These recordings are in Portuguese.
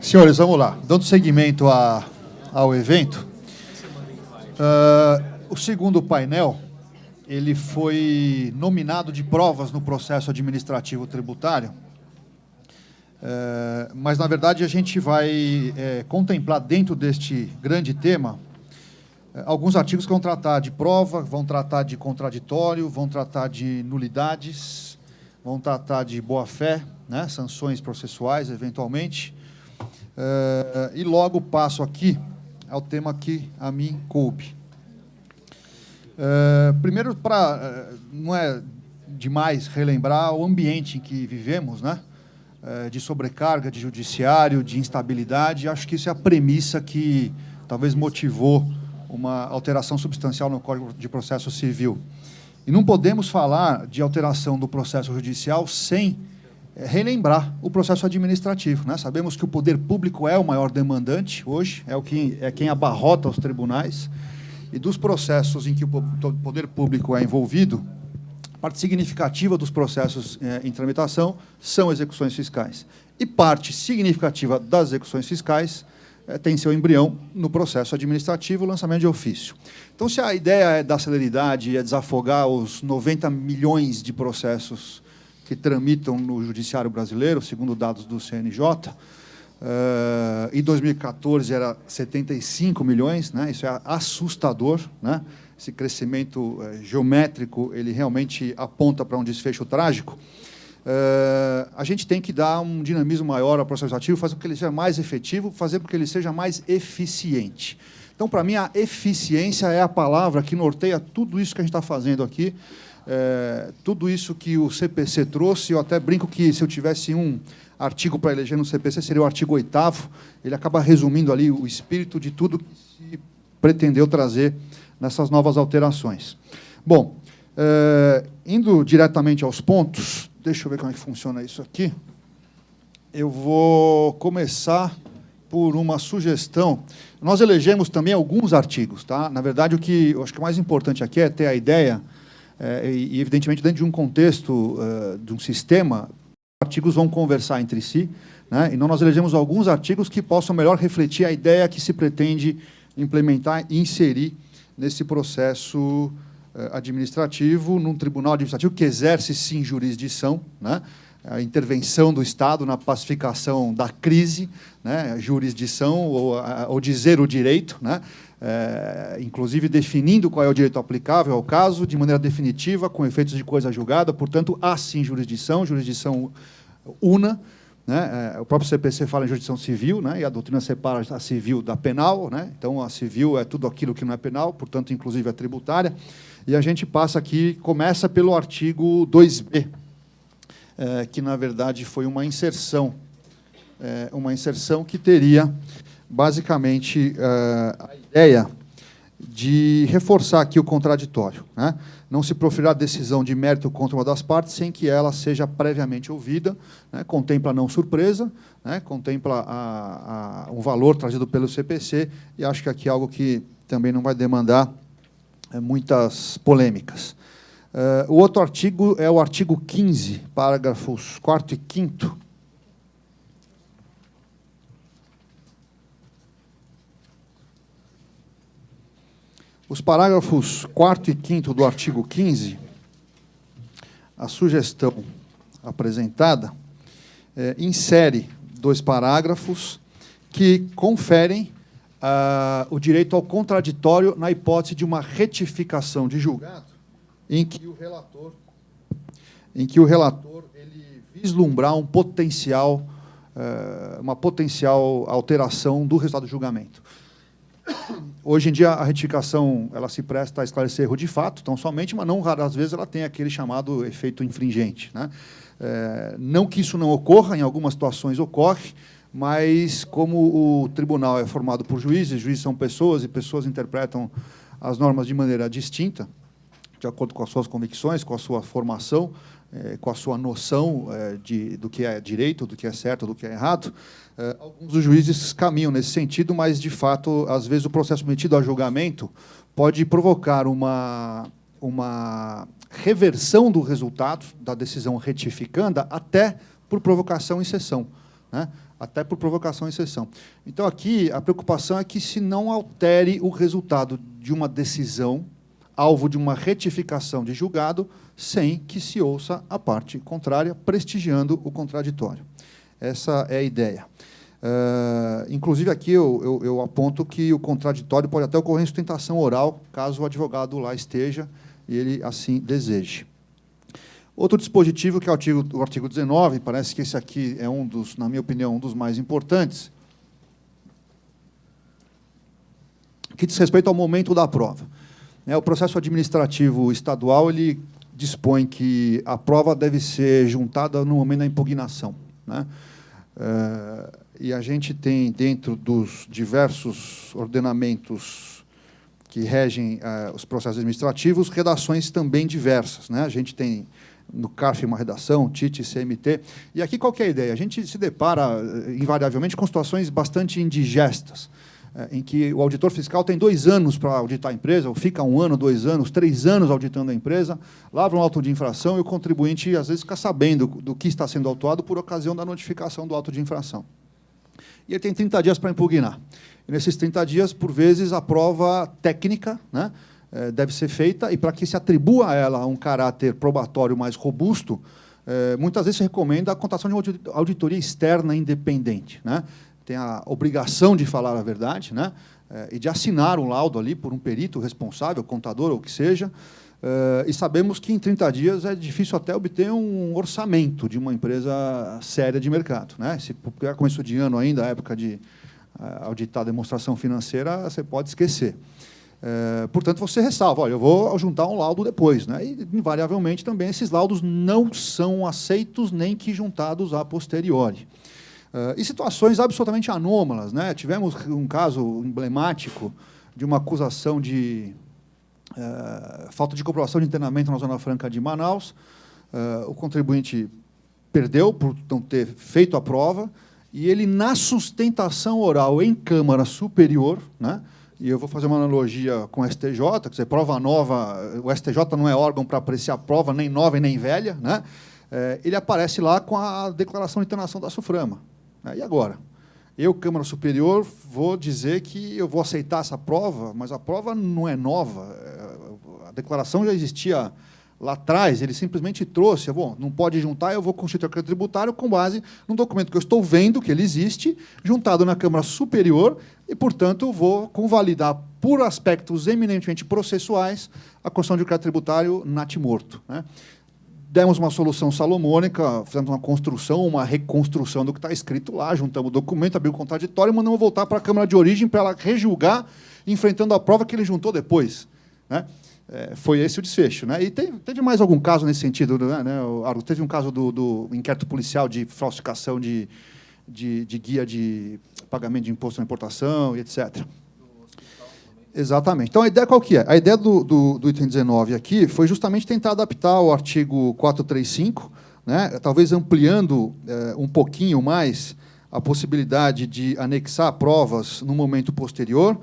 Senhores, vamos lá. Dando seguimento ao evento, o segundo painel, ele foi nominado de provas no processo administrativo tributário, mas, na verdade, a gente vai contemplar dentro deste grande tema alguns artigos que vão tratar de prova, vão tratar de contraditório, vão tratar de nulidades, vão tratar de boa-fé, né, sanções processuais, eventualmente. E logo passo aqui ao tema que a mim coube. Primeiro, não é demais relembrar o ambiente em que vivemos, né, de sobrecarga, de judiciário, de instabilidade. Acho que isso é a premissa que talvez motivou uma alteração substancial no Código de Processo Civil. E não podemos falar de alteração do processo judicial sem relembrar o processo administrativo, né? Sabemos que o poder público é o maior demandante hoje, é quem abarrota os tribunais, e dos processos em que o poder público é envolvido, parte significativa dos processos em tramitação são execuções fiscais. E parte significativa das execuções fiscais tem seu embrião no processo administrativo, o lançamento de ofício. Então, se a ideia é da celeridade, é desafogar os 90 milhões de processos que tramitam no judiciário brasileiro, segundo dados do CNJ, em 2014 era 75 milhões, né? Isso é assustador, né? Esse crescimento geométrico, ele realmente aponta para um desfecho trágico. A gente tem que dar um dinamismo maior ao processo legislativo, fazer com que ele seja mais efetivo, fazer com que ele seja mais eficiente. Então, para mim, a eficiência é a palavra que norteia tudo isso que a gente está fazendo aqui, tudo isso que o CPC trouxe. Eu até brinco que, se eu tivesse um artigo para eleger no CPC, seria o artigo 8º. Ele acaba resumindo ali o espírito de tudo que se pretendeu trazer nessas novas alterações. Bom, indo diretamente aos pontos, deixa eu ver como é que funciona isso aqui. Eu vou começar por uma sugestão. Nós elegemos também alguns artigos, tá? Na verdade, o que eu acho que o mais importante aqui é ter a ideia, e, evidentemente, dentro de um contexto, de um sistema, artigos vão conversar entre si, né? Então, nós elegemos alguns artigos que possam melhor refletir a ideia que se pretende implementar e inserir nesse processo administrativo, num tribunal administrativo que exerce, sim, jurisdição, né? A intervenção do Estado na pacificação da crise, né? Jurisdição, ou dizer o direito, né? Inclusive definindo qual é o direito aplicável ao caso, de maneira definitiva, com efeitos de coisa julgada. Portanto, há, sim, jurisdição una, né? O próprio CPC fala em jurisdição civil, né? E a doutrina separa a civil da penal, né? Então, a civil é tudo aquilo que não é penal, portanto, inclusive, é tributária. E a gente passa aqui, começa pelo artigo 2b, que, na verdade, foi uma inserção que teria, basicamente, a ideia de reforçar aqui o contraditório, né? Não se proferirá decisão de mérito contra uma das partes sem que ela seja previamente ouvida, né? Contempla a não surpresa, né? Contempla o valor trazido pelo CPC, e acho que aqui é algo que também não vai demandar muitas polêmicas. O outro artigo é o artigo 15, parágrafos 4º e 5º. Os parágrafos 4º e 5º do artigo 15, a sugestão apresentada insere 2 parágrafos que conferem o direito ao contraditório na hipótese de uma retificação de julgado em que o relator ele vislumbrar uma potencial alteração do resultado do julgamento. Hoje em dia, a retificação ela se presta a esclarecer erro de fato, tão somente, mas não raras vezes ela tem aquele chamado efeito infringente, né? Não que isso não ocorra, em algumas situações ocorre, mas como o tribunal é formado por juízes são pessoas, e pessoas interpretam as normas de maneira distinta, de acordo com as suas convicções, com a sua formação, com a sua noção do que é direito, do que é certo, do que é errado. Alguns dos juízes caminham nesse sentido, mas, de fato, às vezes o processo metido a julgamento pode provocar uma reversão do resultado da decisão retificanda até por provocação em sessão, né? até por provocação e exceção. Então, aqui, a preocupação é que se não altere o resultado de uma decisão, alvo de uma retificação de julgado, sem que se ouça a parte contrária, prestigiando o contraditório. Essa é a ideia. Inclusive, aqui eu aponto que o contraditório pode até ocorrer em sustentação oral, caso o advogado lá esteja e ele assim deseje. Outro dispositivo, que é o artigo 19, parece que esse aqui é na minha opinião, um dos mais importantes, que diz respeito ao momento da prova. O processo administrativo estadual ele dispõe que a prova deve ser juntada no momento da impugnação, né? E a gente tem, dentro dos diversos ordenamentos que regem os processos administrativos, redações também diversas, né? A gente tem no CARF uma redação, TIT, CMT. E aqui qual que é a ideia? A gente se depara, invariavelmente, com situações bastante indigestas, em que o auditor fiscal tem 2 anos para auditar a empresa, ou fica 1 ano, 2 anos, 3 anos auditando a empresa, lavra um auto de infração e o contribuinte, às vezes, fica sabendo do que está sendo autuado por ocasião da notificação do auto de infração. E ele tem 30 dias para impugnar. E, nesses 30 dias, por vezes, a prova técnica, né, deve ser feita, e para que se atribua a ela um caráter probatório mais robusto, muitas vezes se recomenda a contratação de uma auditoria externa independente, né? Tem a obrigação de falar a verdade, né, e de assinar um laudo ali por um perito responsável, contador ou o que seja, e sabemos que em 30 dias é difícil até obter um orçamento de uma empresa séria de mercado, né? Se pegar começo de ano ainda, a época de auditar a demonstração financeira, você pode esquecer. Portanto, você ressalva, olha, eu vou juntar um laudo depois, né? E, invariavelmente, também esses laudos não são aceitos nem que juntados a posteriori. E situações absolutamente anômalas, né? Tivemos um caso emblemático de uma acusação de falta de comprovação de internamento na Zona Franca de Manaus. O contribuinte perdeu por não ter feito a prova, e ele, na sustentação oral em Câmara Superior, né? E eu vou fazer uma analogia com o STJ, quer dizer, prova nova, o STJ não é órgão para apreciar prova nem nova e nem velha, né? Ele aparece lá com a declaração de internação da SUFRAMA. E agora? Eu, Câmara Superior, vou dizer que eu vou aceitar essa prova, mas a prova não é nova. A declaração já existia lá atrás, ele simplesmente trouxe, bom, não pode juntar, eu vou constituir o crédito tributário com base num documento que eu estou vendo que ele existe, juntado na Câmara Superior, e, portanto, vou convalidar, por aspectos eminentemente processuais, a constituição de crédito tributário natimorto, né? Demos uma solução salomônica, fizemos uma construção, uma reconstrução do que está escrito lá, juntamos o documento, abrimos o contraditório e mandamos voltar para a Câmara de origem para ela rejulgar, enfrentando a prova que ele juntou depois, né? Foi esse o desfecho, né? E teve mais algum caso nesse sentido, né? Teve um caso do inquérito policial de falsificação de guia de pagamento de imposto na importação e etc. Exatamente. Então, a ideia qual que é? A ideia do item 19 aqui foi justamente tentar adaptar o artigo 435, né? Talvez ampliando um pouquinho mais a possibilidade de anexar provas no momento posterior,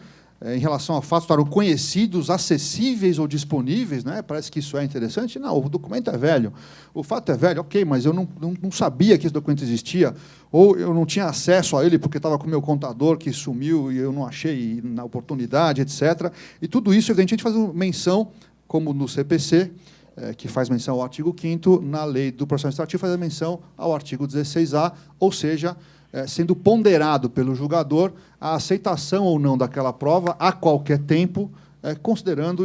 em relação a fatos estarem conhecidos, acessíveis ou disponíveis, né? Parece que isso é interessante. Não, o documento é velho, o fato é velho, ok, mas eu não sabia que esse documento existia, ou eu não tinha acesso a ele porque estava com o meu contador que sumiu e eu não achei na oportunidade, etc. E tudo isso, evidentemente, faz menção, como no CPC, que faz menção ao artigo 5º, na lei do processo administrativo faz menção ao artigo 16A, ou seja, sendo ponderado pelo julgador a aceitação ou não daquela prova a qualquer tempo, considerando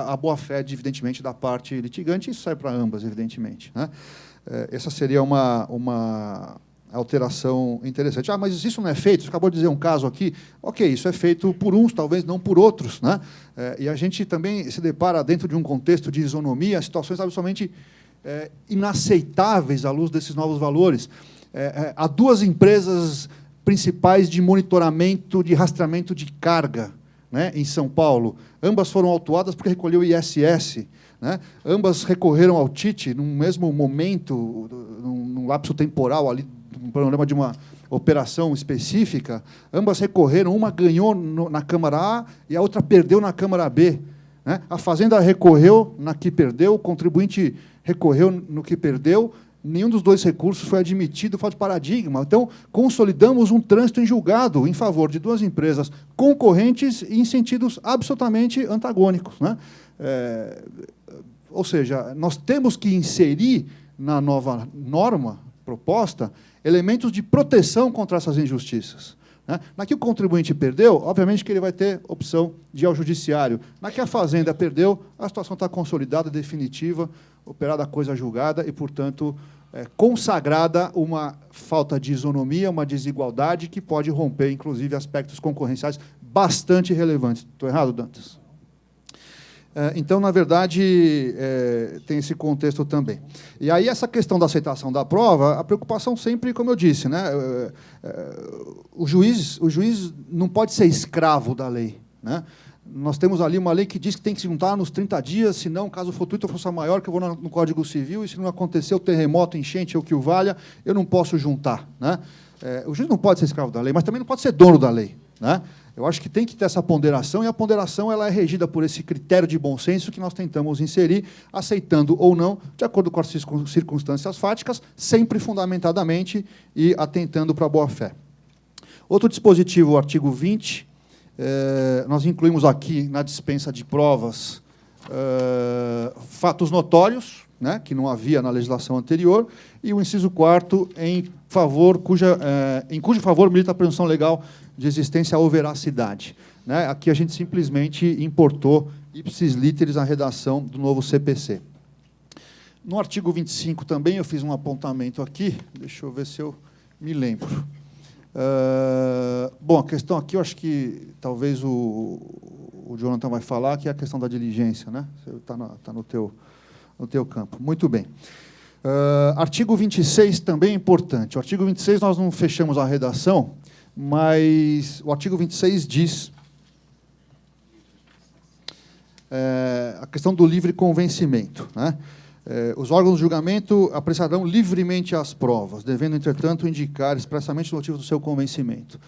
a boa-fé, evidentemente, da parte litigante. Isso serve para ambas, evidentemente, né? Essa seria uma alteração interessante. Ah, mas isso não é feito? Você acabou de dizer um caso aqui. Ok, isso é feito por uns, talvez não por outros, né? E a gente também se depara, dentro de um contexto de isonomia, situações absolutamente inaceitáveis à luz desses novos valores. Há 2 empresas principais de monitoramento, de rastreamento de carga, né, em São Paulo. Ambas foram autuadas porque recolheu o ISS, né? Ambas recorreram ao TIT num mesmo momento, num lapso temporal, ali, um problema de uma operação específica. Ambas recorreram, uma ganhou na Câmara A e a outra perdeu na Câmara B, né? A Fazenda recorreu na que perdeu, o contribuinte recorreu no que perdeu, nenhum dos dois recursos foi admitido, falta de paradigma. Então, consolidamos um trânsito em julgado em favor de duas empresas concorrentes e em sentidos absolutamente antagônicos, né? Ou seja, nós temos que inserir na nova norma proposta elementos de proteção contra essas injustiças, né? Na que o contribuinte perdeu, obviamente que ele vai ter opção de ir ao judiciário. Na que a Fazenda perdeu, a situação está consolidada, definitiva, operada a coisa julgada e, portanto, consagrada uma falta de isonomia, uma desigualdade que pode romper, inclusive, aspectos concorrenciais bastante relevantes. Estou errado, Dantas? Então, na verdade, tem esse contexto também. E aí, essa questão da aceitação da prova, a preocupação sempre, como eu disse, né? O juiz não pode ser escravo da lei, né? Nós temos ali uma lei que diz que tem que se juntar nos 30 dias, senão, caso fortuito, força maior, que eu vou no Código Civil, e se não acontecer o terremoto, enchente ou que o valha, eu não posso juntar, né? O juiz não pode ser escravo da lei, mas também não pode ser dono da lei, né? Eu acho que tem que ter essa ponderação, e a ponderação ela é regida por esse critério de bom senso que nós tentamos inserir, aceitando ou não, de acordo com as circunstâncias fáticas, sempre fundamentadamente e atentando para a boa-fé. Outro dispositivo, o artigo 20, nós incluímos aqui, na dispensa de provas, fatos notórios, né, que não havia na legislação anterior, e o inciso 4º, em cujo favor milita a presunção legal de existência ou veracidade, né? Aqui a gente simplesmente importou ipsis literis a redação do novo CPC. No artigo 25 também eu fiz um apontamento aqui, deixa eu ver se eu me lembro. Bom, a questão aqui, eu acho que talvez o Jonathan vai falar, que é a questão da diligência, né? Está no teu campo. Muito bem. Artigo 26 também é importante. O artigo 26 nós não fechamos a redação, mas o artigo 26 diz a questão do livre convencimento, né? Os órgãos de julgamento apreciarão livremente as provas, devendo, entretanto, indicar expressamente o motivo do seu convencimento.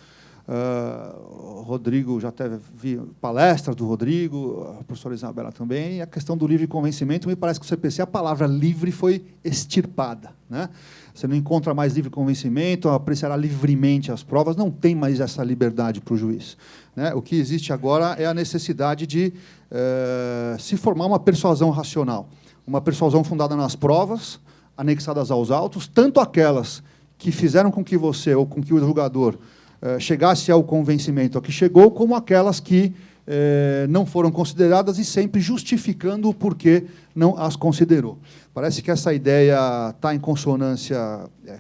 O Rodrigo, já teve palestras do Rodrigo, a professora Isabela também, e a questão do livre convencimento, me parece que o CPC, a palavra livre foi extirpada, né? Você não encontra mais livre convencimento, apreciará livremente as provas, não tem mais essa liberdade para o juiz, né? O que existe agora é a necessidade de se formar uma persuasão racional, uma persuasão fundada nas provas, anexadas aos autos, tanto aquelas que fizeram com que você, ou com que o julgador, chegasse ao convencimento a que chegou, como aquelas que não foram consideradas e sempre justificando o porquê não as considerou. Parece que essa ideia está em consonância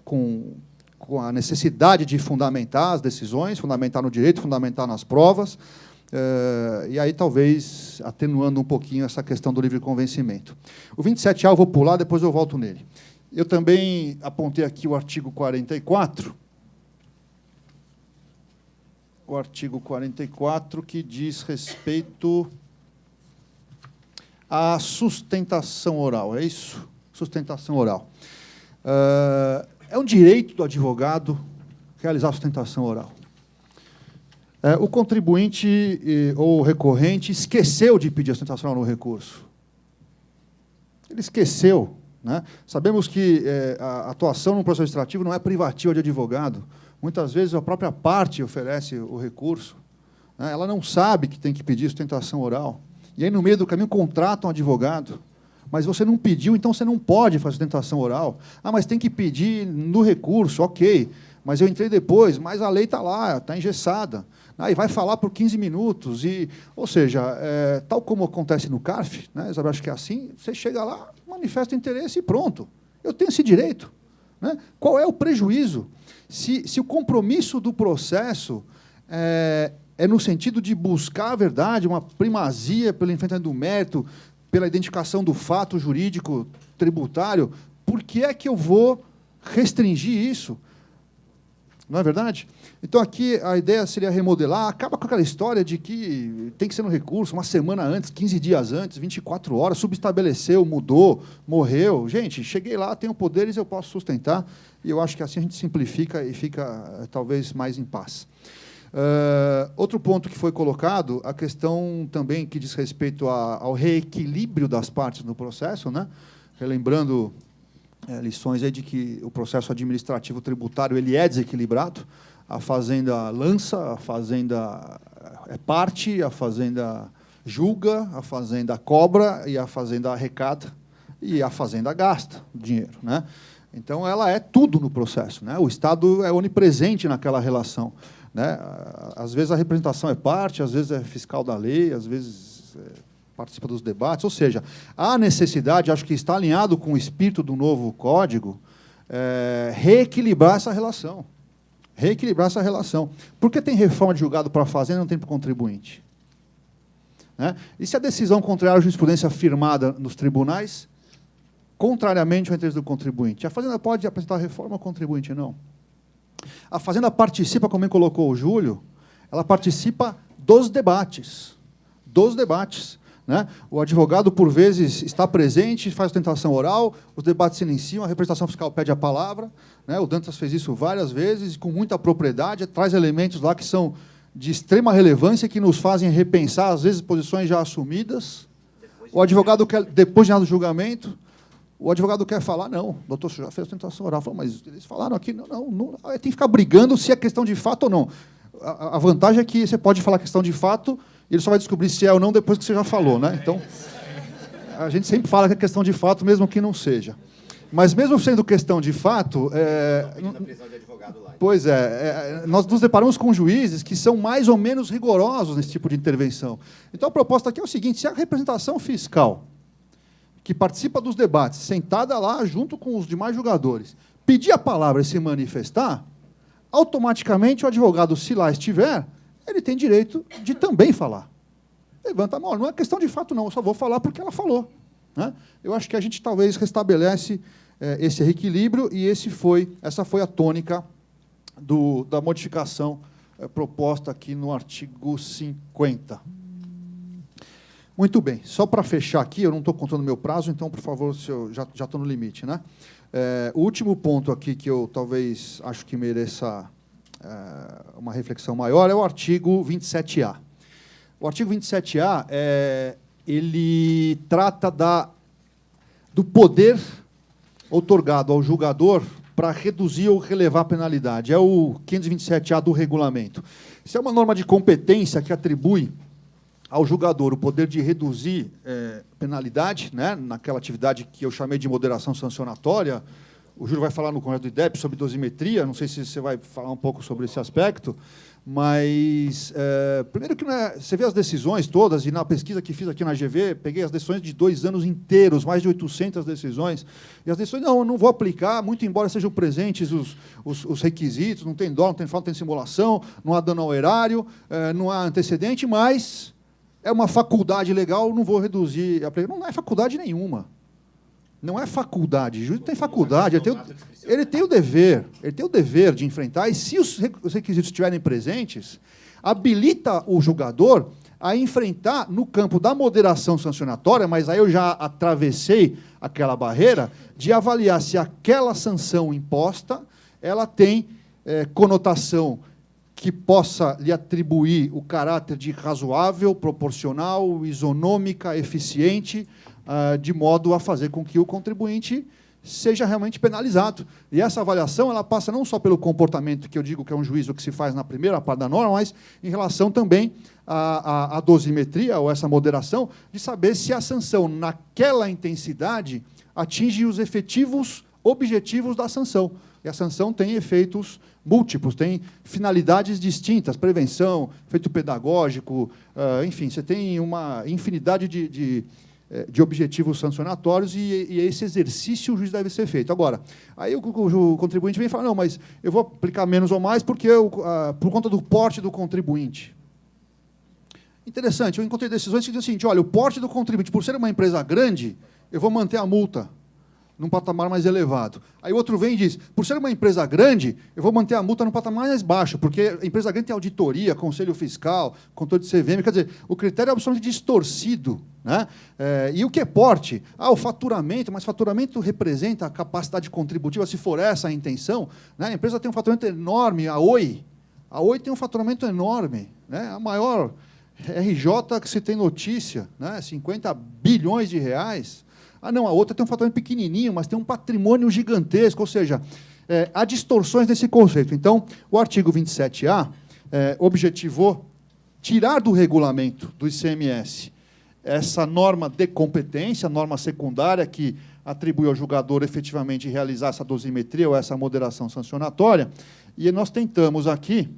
com a necessidade de fundamentar as decisões, fundamentar no direito, fundamentar nas provas, e aí talvez atenuando um pouquinho essa questão do livre convencimento. O 27A eu vou pular, depois eu volto nele. Eu também apontei aqui o artigo 44, o artigo 44, que diz respeito à sustentação oral, é isso? Sustentação oral. É um direito do advogado realizar a sustentação oral. O contribuinte ou recorrente esqueceu de pedir a sustentação oral no recurso. Ele esqueceu, né? Sabemos que a atuação no processo administrativo não é privativa de advogado. Muitas vezes a própria parte oferece o recurso, né? Ela não sabe que tem que pedir sustentação oral. E aí, no meio do caminho, contrata um advogado. Mas você não pediu, então você não pode fazer sustentação oral. Ah, mas tem que pedir no recurso, ok. Mas eu entrei depois, mas a lei está lá, está engessada. E vai falar por 15 minutos. Ou seja, tal como acontece no CARF, né, eu acho que é assim, você chega lá, manifesta interesse e pronto. Eu tenho esse direito, né? Qual é o prejuízo? Se o compromisso do processo é no sentido de buscar a verdade, uma primazia pelo enfrentamento do mérito, pela identificação do fato jurídico tributário, por que é que eu vou restringir isso? Não é verdade? Então, aqui, a ideia seria remodelar, acaba com aquela história de que tem que ser no recurso, uma semana antes, 15 dias antes, 24 horas, subestabeleceu, mudou, morreu. Gente, cheguei lá, tenho poderes, eu posso sustentar, e eu acho que assim a gente simplifica e fica, talvez, mais em paz. Outro ponto que foi colocado, a questão também que diz respeito ao reequilíbrio das partes no processo, né? Relembrando lições aí de que o processo administrativo tributário ele é desequilibrado. A Fazenda lança, a Fazenda parte, a Fazenda julga, a Fazenda cobra e a Fazenda arrecada e a Fazenda gasta dinheiro, né? Então, ela é tudo no processo, né? O Estado é onipresente naquela relação, né? Às vezes a representação é parte, às vezes é fiscal da lei, às vezes participa dos debates. Ou seja, há necessidade, acho que está alinhado com o espírito do novo Código, reequilibrar essa relação. Reequilibrar essa relação. Por que tem reforma de julgado para a Fazenda e não tem para o contribuinte? Né? E se a decisão contrária à jurisprudência firmada nos tribunais, contrariamente ao interesse do contribuinte? A Fazenda pode apresentar reforma ao contribuinte? Não. A Fazenda participa, como bem colocou o Júlio, ela participa dos debates. Dos debates. Né? O advogado, por vezes, está presente, faz sustentação oral, os debates se iniciam, a representação fiscal pede a palavra. Né? O Dantas fez isso várias vezes, com muita propriedade, traz elementos lá que são de extrema relevância, que nos fazem repensar, às vezes, posições já assumidas. O advogado quer, depois de julgamento, o advogado quer falar, não, doutor, você já fez sustentação oral. Falo, mas eles falaram aqui, não, tem que ficar brigando se é questão de fato ou não. A vantagem é que você pode falar questão de fato, e ele só vai descobrir se é ou não depois que você já falou, né? Então, a gente sempre fala que é questão de fato, mesmo que não seja. Mas, mesmo sendo questão de fato... Pois nós nos deparamos com juízes que são mais ou menos rigorosos nesse tipo de intervenção. Então, a proposta aqui é o seguinte, se a representação fiscal, que participa dos debates, sentada lá junto com os demais julgadores, pedir a palavra e se manifestar, automaticamente o advogado, se lá estiver, ele tem direito de também falar. Levanta a mão, não é questão de fato, não, eu só vou falar porque ela falou. Né? Eu acho que a gente talvez restabelece esse reequilíbrio, e essa foi a tônica da modificação proposta aqui no artigo 50. Muito bem, só para fechar aqui, eu não estou contando o meu prazo, então, por favor, se eu já estou no limite. Né? O último ponto aqui que eu talvez acho que mereça uma reflexão maior é o artigo 27A. O artigo 27A ele trata do poder outorgado ao julgador para reduzir ou relevar a penalidade. É o 527A do regulamento. Isso é uma norma de competência que atribui ao julgador o poder de reduzir penalidade, né, naquela atividade que eu chamei de moderação sancionatória. O Júlio vai falar no Congresso do IDEP sobre dosimetria, não sei se você vai falar um pouco sobre esse aspecto, mas, primeiro que você vê as decisões todas, e na pesquisa que fiz aqui na GV, peguei as decisões de 2 anos inteiros, mais de 800 decisões, e as decisões, não vou aplicar, muito embora sejam presentes os requisitos, não tem dó, não tem falta, não tem simulação, não há dano ao erário, não há antecedente, mas é uma faculdade legal, não vou reduzir. Não é faculdade nenhuma. Não é faculdade. O juiz tem faculdade, ele tem o dever de enfrentar, e se os requisitos estiverem presentes, habilita o julgador a enfrentar no campo da moderação sancionatória, mas aí eu já atravessei aquela barreira de avaliar se aquela sanção imposta ela tem conotação que possa lhe atribuir o caráter de razoável, proporcional, isonômica, eficiente, de modo a fazer com que o contribuinte seja realmente penalizado. E essa avaliação ela passa não só pelo comportamento, que eu digo que é um juízo que se faz na primeira parte da norma, mas em relação também à dosimetria, ou essa moderação, de saber se a sanção, naquela intensidade, atinge os efetivos objetivos da sanção. E a sanção tem efeitos múltiplos, tem finalidades distintas, prevenção, efeito pedagógico, enfim, você tem uma infinidade de objetivos sancionatórios, e esse exercício o juiz deve ser feito. Agora, aí o contribuinte vem e fala, não, mas eu vou aplicar menos ou mais porque por conta do porte do contribuinte. Interessante, eu encontrei decisões que dizem o seguinte, olha, o porte do contribuinte, por ser uma empresa grande, eu vou manter a multa num patamar mais elevado. Aí o outro vem e diz, por ser uma empresa grande, eu vou manter a multa num patamar mais baixo, porque a empresa grande tem auditoria, conselho fiscal, controle de CVM, quer dizer, o critério é absolutamente distorcido. Né? E o que é porte? O faturamento, mas faturamento representa a capacidade contributiva, se for essa a intenção. Né? A empresa tem um faturamento enorme, a Oi tem um faturamento enorme, né? A maior RJ que se tem notícia, né? 50 bilhões de reais. Ah, não, a outra tem um faturamento pequenininho, mas tem um patrimônio gigantesco, ou seja, há distorções desse conceito. Então, o artigo 27A objetivou tirar do regulamento do ICMS essa norma de competência, norma secundária, que atribui ao julgador efetivamente realizar essa dosimetria ou essa moderação sancionatória, e nós tentamos aqui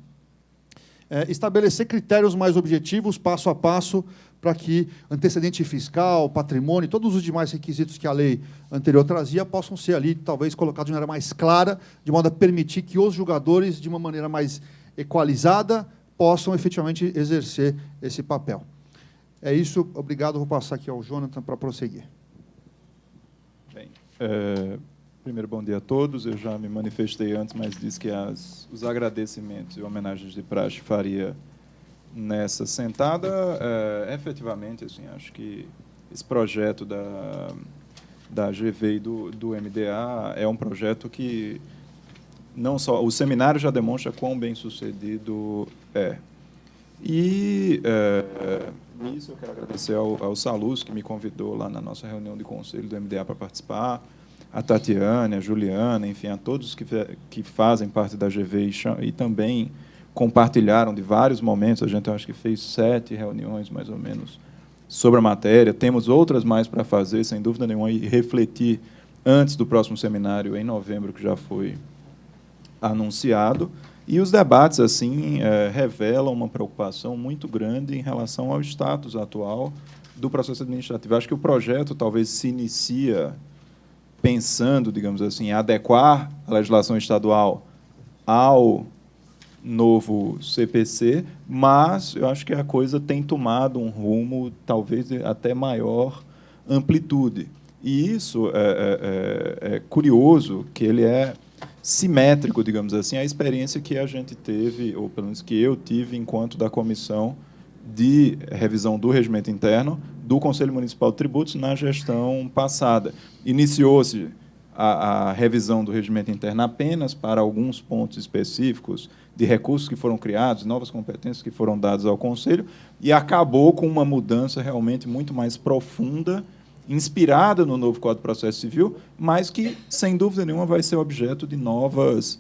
estabelecer critérios mais objetivos, passo a passo, para que antecedente fiscal, patrimônio, todos os demais requisitos que a lei anterior trazia possam ser ali, talvez, colocados de maneira mais clara, de modo a permitir que os julgadores, de uma maneira mais equalizada, possam efetivamente exercer esse papel. É isso, obrigado. Vou passar aqui ao Jonathan para prosseguir. Bem, primeiro, bom dia a todos. Eu já me manifestei antes, mas disse que os agradecimentos e homenagens de praxe faria nessa sentada. Efetivamente, assim, acho que esse projeto da GV e do MDA é um projeto que não só o seminário já demonstra quão bem sucedido é. E nisso eu quero agradecer ao Salus, que me convidou lá na nossa reunião de conselho do MDA para participar, a Tatiane, a Juliana, enfim, a todos que fazem parte da GV e também compartilharam de vários momentos. A gente, acho que fez 7 reuniões, mais ou menos, sobre a matéria. Temos outras mais para fazer, sem dúvida nenhuma, e refletir antes do próximo seminário, em novembro, que já foi anunciado. E os debates, assim, revelam uma preocupação muito grande em relação ao status atual do processo administrativo. Acho que o projeto talvez se inicia pensando, digamos assim, em adequar a legislação estadual ao novo CPC, mas eu acho que a coisa tem tomado um rumo talvez até maior amplitude. E isso é curioso, que ele é simétrico, digamos assim, à experiência que a gente teve, ou pelo menos que eu tive, enquanto da Comissão de Revisão do Regimento Interno do Conselho Municipal de Tributos na gestão passada. Iniciou-se a revisão do regimento interno apenas para alguns pontos específicos de recursos que foram criados, novas competências que foram dadas ao Conselho, e acabou com uma mudança realmente muito mais profunda, inspirada no novo Código de Processo Civil, mas que, sem dúvida nenhuma, vai ser objeto de novas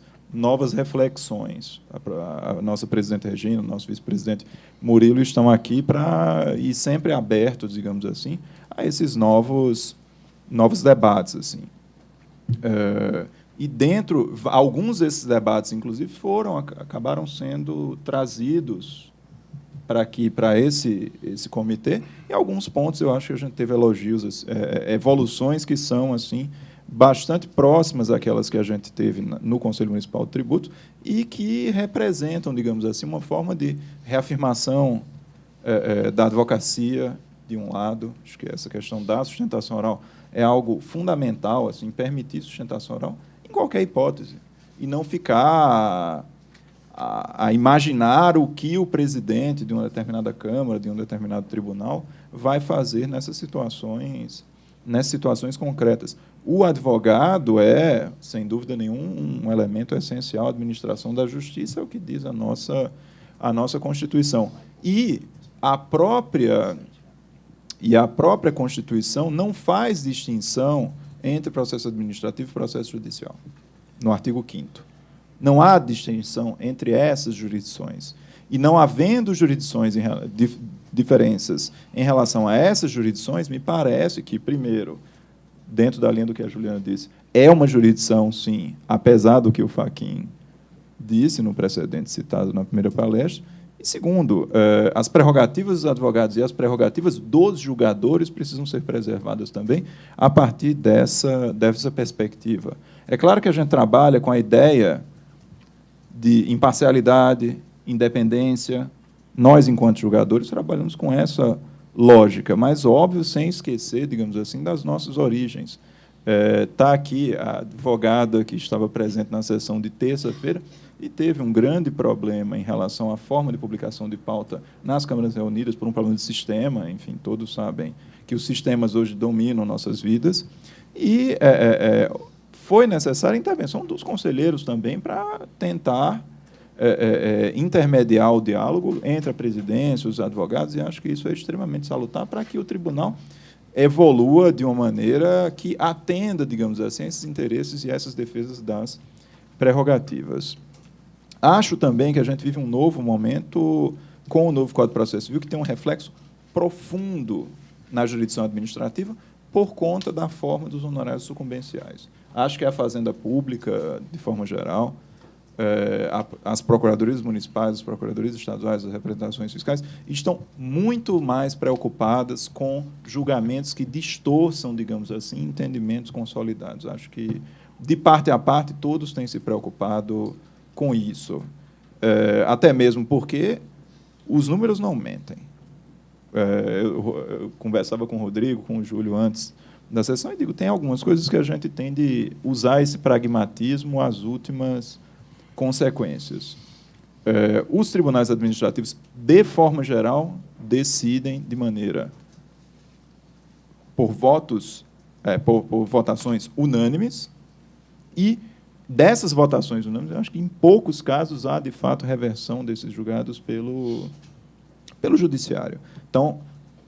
reflexões. A nossa presidente Regina, o nosso vice-presidente Murilo estão aqui para ir sempre abertos, digamos assim, a esses novos debates, assim. E dentro, alguns desses debates, inclusive, acabaram sendo trazidos para esse comitê, e alguns pontos eu acho que a gente teve elogios, evoluções que são assim bastante próximas àquelas que a gente teve no Conselho Municipal de Tributos e que representam, digamos assim, uma forma de reafirmação da advocacia, de um lado. Acho que essa questão da sustentação oral é algo fundamental, assim, permitir sustentação oral em qualquer hipótese, e não ficar a imaginar o que o presidente de uma determinada Câmara, de um determinado tribunal, vai fazer nessas situações concretas. O advogado é, sem dúvida nenhuma, um elemento essencial à administração da justiça, é o que diz a nossa Constituição. E a própria Constituição não faz distinção entre processo administrativo e processo judicial, no artigo 5º. Não há distinção entre essas jurisdições. E não havendo diferenças em relação a essas jurisdições, me parece que, primeiro, dentro da linha do que a Juliana disse, é uma jurisdição, sim, apesar do que o Fachin disse no precedente citado na primeira palestra. E, segundo, as prerrogativas dos advogados e as prerrogativas dos julgadores precisam ser preservadas também a partir dessa perspectiva. É claro que a gente trabalha com a ideia de imparcialidade, independência. Nós, enquanto julgadores, trabalhamos com essa lógica, mas, óbvio, sem esquecer, digamos assim, das nossas origens. Está aqui a advogada que estava presente na sessão de terça-feira e teve um grande problema em relação à forma de publicação de pauta nas câmaras reunidas por um problema de sistema. Enfim, todos sabem que os sistemas hoje dominam nossas vidas. E foi necessária a intervenção dos conselheiros também para tentar intermediar o diálogo entre a presidência, os advogados, e acho que isso é extremamente salutar para que o tribunal evolua de uma maneira que atenda, digamos assim, esses interesses e essas defesas das prerrogativas. Acho também que a gente vive um novo momento com o novo Código de Processo Civil, que tem um reflexo profundo na jurisdição administrativa por conta da forma dos honorários sucumbenciais. Acho que a Fazenda Pública, de forma geral, as procuradorias municipais, as procuradorias estaduais, as representações fiscais, estão muito mais preocupadas com julgamentos que distorçam, digamos assim, entendimentos consolidados. Acho que, de parte a parte, todos têm se preocupado com isso. Até mesmo porque os números não mentem. Eu conversava com o Rodrigo, com o Júlio antes da sessão, e digo, tem algumas coisas que a gente tem de usar esse pragmatismo às últimas consequências. Os tribunais administrativos, de forma geral, decidem de maneira por votos, por votações unânimes, e dessas votações unânimes, eu acho que em poucos casos há, de fato, reversão desses julgados pelo judiciário. Então,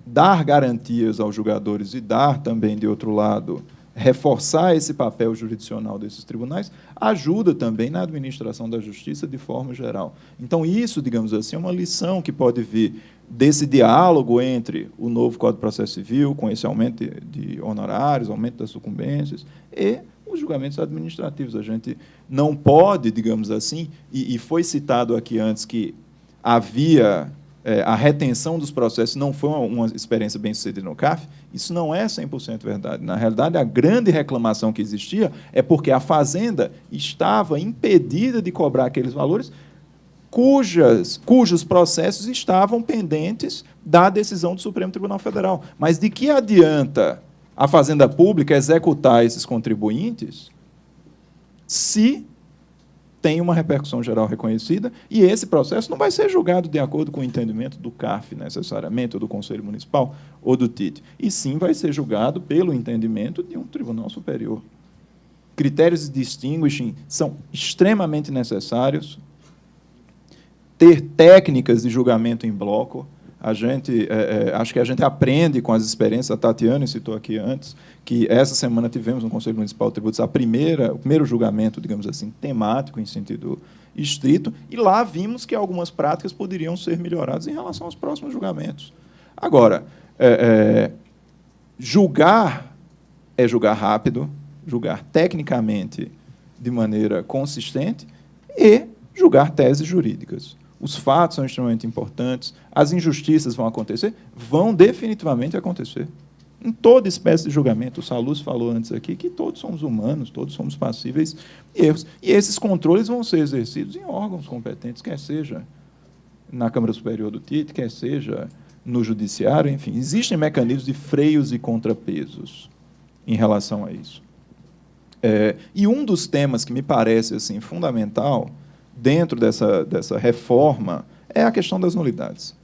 dar garantias aos julgadores e dar também, de outro lado, reforçar esse papel jurisdicional desses tribunais, ajuda também na administração da justiça de forma geral. Então, isso, digamos assim, é uma lição que pode vir desse diálogo entre o novo Código de Processo Civil, com esse aumento de honorários, aumento das sucumbências, e os julgamentos administrativos. A gente não pode, digamos assim, e foi citado aqui antes que havia a retenção dos processos, não foi uma experiência bem-sucedida no CAF, isso não é 100% verdade. Na realidade, a grande reclamação que existia é porque a Fazenda estava impedida de cobrar aqueles valores cujos processos estavam pendentes da decisão do Supremo Tribunal Federal. Mas de que adianta a Fazenda Pública executar esses contribuintes se tem uma repercussão geral reconhecida, e esse processo não vai ser julgado de acordo com o entendimento do CAF, necessariamente, ou do Conselho Municipal, ou do TIT, e sim vai ser julgado pelo entendimento de um tribunal superior. Critérios de distinguishing são extremamente necessários. Ter técnicas de julgamento em bloco, acho que a gente aprende com as experiências, a Tatiana citou aqui antes, que essa semana tivemos no Conselho Municipal de Tributos o primeiro julgamento, digamos assim, temático, em sentido estrito, e lá vimos que algumas práticas poderiam ser melhoradas em relação aos próximos julgamentos. Agora, julgar é julgar rápido, julgar tecnicamente de maneira consistente e julgar teses jurídicas. Os fatos são extremamente importantes, as injustiças vão acontecer, vão definitivamente acontecer. Em toda espécie de julgamento, o Salus falou antes aqui que todos somos humanos, todos somos passíveis de erros. E esses controles vão ser exercidos em órgãos competentes, quer seja na Câmara Superior do TIT, quer seja no Judiciário, enfim. Existem mecanismos de freios e contrapesos em relação a isso. E um dos temas que me parece assim, fundamental dentro dessa reforma é a questão das nulidades.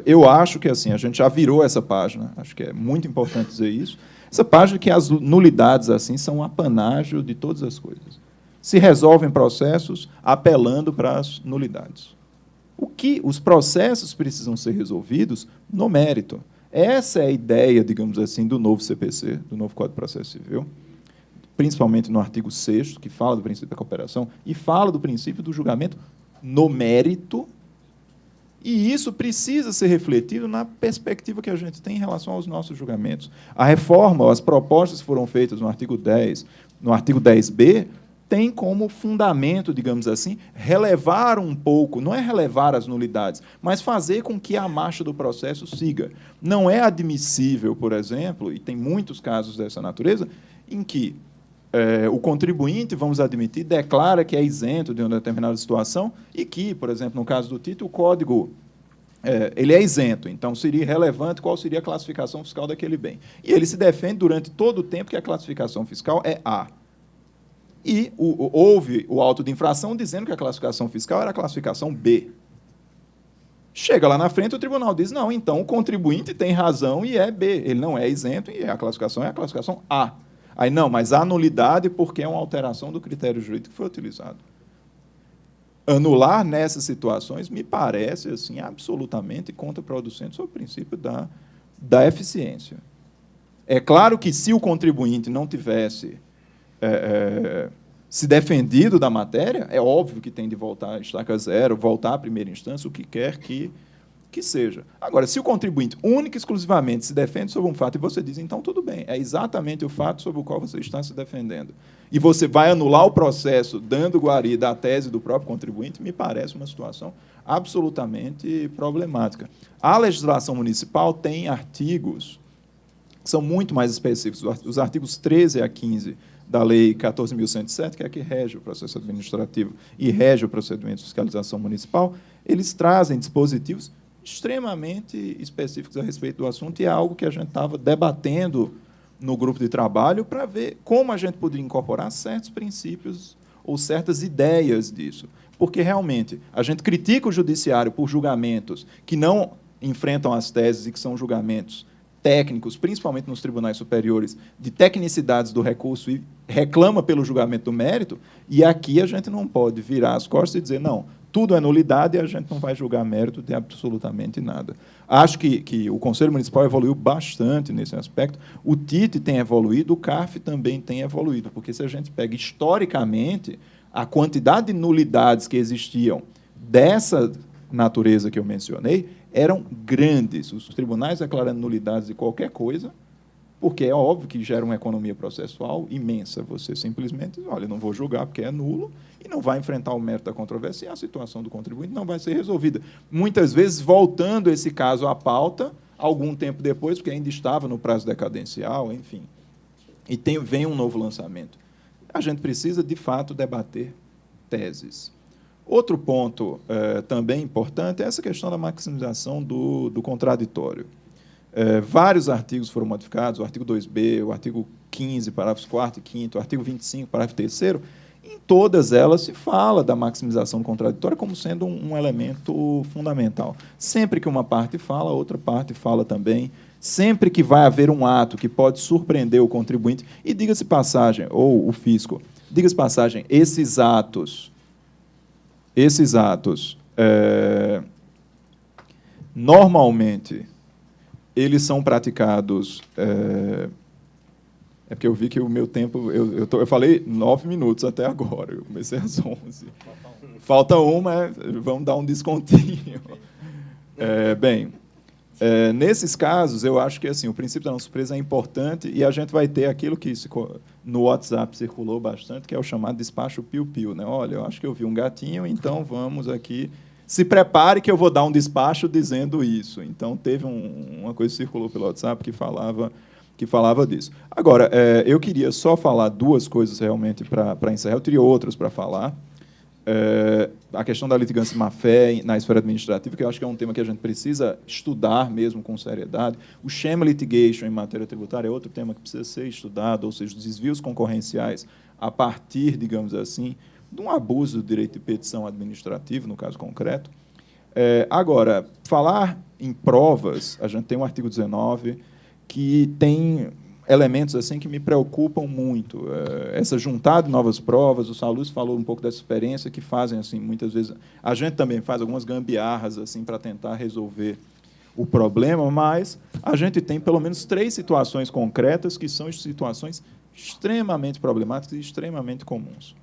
Eu acho que assim, a gente já virou essa página, acho que é muito importante dizer isso, essa página que as nulidades assim, são um apanágio de todas as coisas. Se resolvem processos apelando para as nulidades. Os processos precisam ser resolvidos no mérito. Essa é a ideia, digamos assim, do novo CPC, do novo Código de Processo Civil, principalmente no artigo 6º, que fala do princípio da cooperação, e fala do princípio do julgamento no mérito, e isso precisa ser refletido na perspectiva que a gente tem em relação aos nossos julgamentos. A reforma, as propostas que foram feitas no artigo 10, no artigo 10b, tem como fundamento, digamos assim, relevar um pouco, não é relevar as nulidades, mas fazer com que a marcha do processo siga. Não é admissível, por exemplo, e tem muitos casos dessa natureza, em que o contribuinte, vamos admitir, declara que é isento de uma determinada situação e que, por exemplo, no caso do título, o código ele é isento, então seria irrelevante qual seria a classificação fiscal daquele bem. E ele se defende durante todo o tempo que a classificação fiscal é A. E houve o auto de infração dizendo que a classificação fiscal era a classificação B. Chega lá na frente, o tribunal diz, não, então o contribuinte tem razão e é B. Ele não é isento e a classificação é a classificação A. Aí, não, mas há nulidade porque é uma alteração do critério jurídico que foi utilizado. anular nessas situações me parece assim, absolutamente contraproducente sob o princípio da eficiência. É claro que, se o contribuinte não tivesse se defendido da matéria, é óbvio que tem de voltar à estaca zero, voltar à primeira instância, o que quer que seja. Agora, se o contribuinte única e exclusivamente se defende sobre um fato e você diz, então, tudo bem, é exatamente o fato sobre o qual você está se defendendo, e você vai anular o processo dando guarida à tese do próprio contribuinte, me parece uma situação absolutamente problemática. A legislação municipal tem artigos que são muito mais específicos. Os artigos 13 a 15 da Lei 14.107, que é a que rege o processo administrativo e rege o procedimento de fiscalização municipal, eles trazem dispositivos extremamente específicos a respeito do assunto, e é algo que a gente estava debatendo no grupo de trabalho para ver como a gente poderia incorporar certos princípios ou certas ideias disso. Porque, realmente, a gente critica o judiciário por julgamentos que não enfrentam as teses e que são julgamentos técnicos, principalmente nos tribunais superiores, de tecnicidades do recurso, e reclama pelo julgamento do mérito, e aqui a gente não pode virar as costas e dizer, não, tudo é nulidade e a gente não vai julgar mérito de absolutamente nada. Acho que o Conselho Municipal evoluiu bastante nesse aspecto, o TIT tem evoluído, o CARF também tem evoluído, porque, se a gente pega historicamente a quantidade de nulidades que existiam dessa natureza que eu mencionei, eram grandes. Os tribunais declarando nulidades de qualquer coisa, porque é óbvio que gera uma economia processual imensa. Você simplesmente diz, olha, não vou julgar porque é nulo, e não vai enfrentar o mérito da controvérsia, e a situação do contribuinte não vai ser resolvida. Muitas vezes, voltando esse caso à pauta, algum tempo depois, porque ainda estava no prazo decadencial, enfim, e vem um novo lançamento. A gente precisa, de fato, debater teses. Outro ponto também importante é essa questão da maximização do contraditório. Vários artigos foram modificados, o artigo 2b, o artigo 15, parágrafos 4º e 5º, o artigo 25, parágrafo 3º, em todas elas se fala da maximização do contraditório como sendo um elemento fundamental. Sempre que uma parte fala, a outra parte fala também. Sempre que vai haver um ato que pode surpreender o contribuinte, e diga-se passagem, ou o fisco, diga-se passagem, esses atos, normalmente, eles são praticados... É porque eu vi que o meu tempo... Eu falei 9 minutos até agora, eu comecei às 11. Falta uma, vamos dar um descontinho. Nesses casos, eu acho que assim, o princípio da não surpresa é importante, e a gente vai ter aquilo que no WhatsApp circulou bastante, que é o chamado despacho piu-piu, né? Olha, eu acho que eu vi um gatinho, então vamos aqui... Se prepare que eu vou dar um despacho dizendo isso. Então, teve uma coisa que circulou pelo WhatsApp que falava disso. Agora, eu queria só falar duas coisas realmente para encerrar. Eu teria outras para falar. A questão da litigância má-fé na esfera administrativa, que eu acho que é um tema que a gente precisa estudar mesmo com seriedade. O sham litigation em matéria tributária é outro tema que precisa ser estudado, ou seja, os desvios concorrenciais a partir, digamos assim, de um abuso do direito de petição administrativo, no caso concreto. Agora, falar em provas, a gente tem um artigo 19 que tem elementos assim que me preocupam muito. Essa juntada de novas provas, o Salus falou um pouco dessa experiência que fazem, assim, muitas vezes... A gente também faz algumas gambiarras assim, para tentar resolver o problema, mas a gente tem pelo menos 3 situações concretas que são situações extremamente problemáticas e extremamente comuns.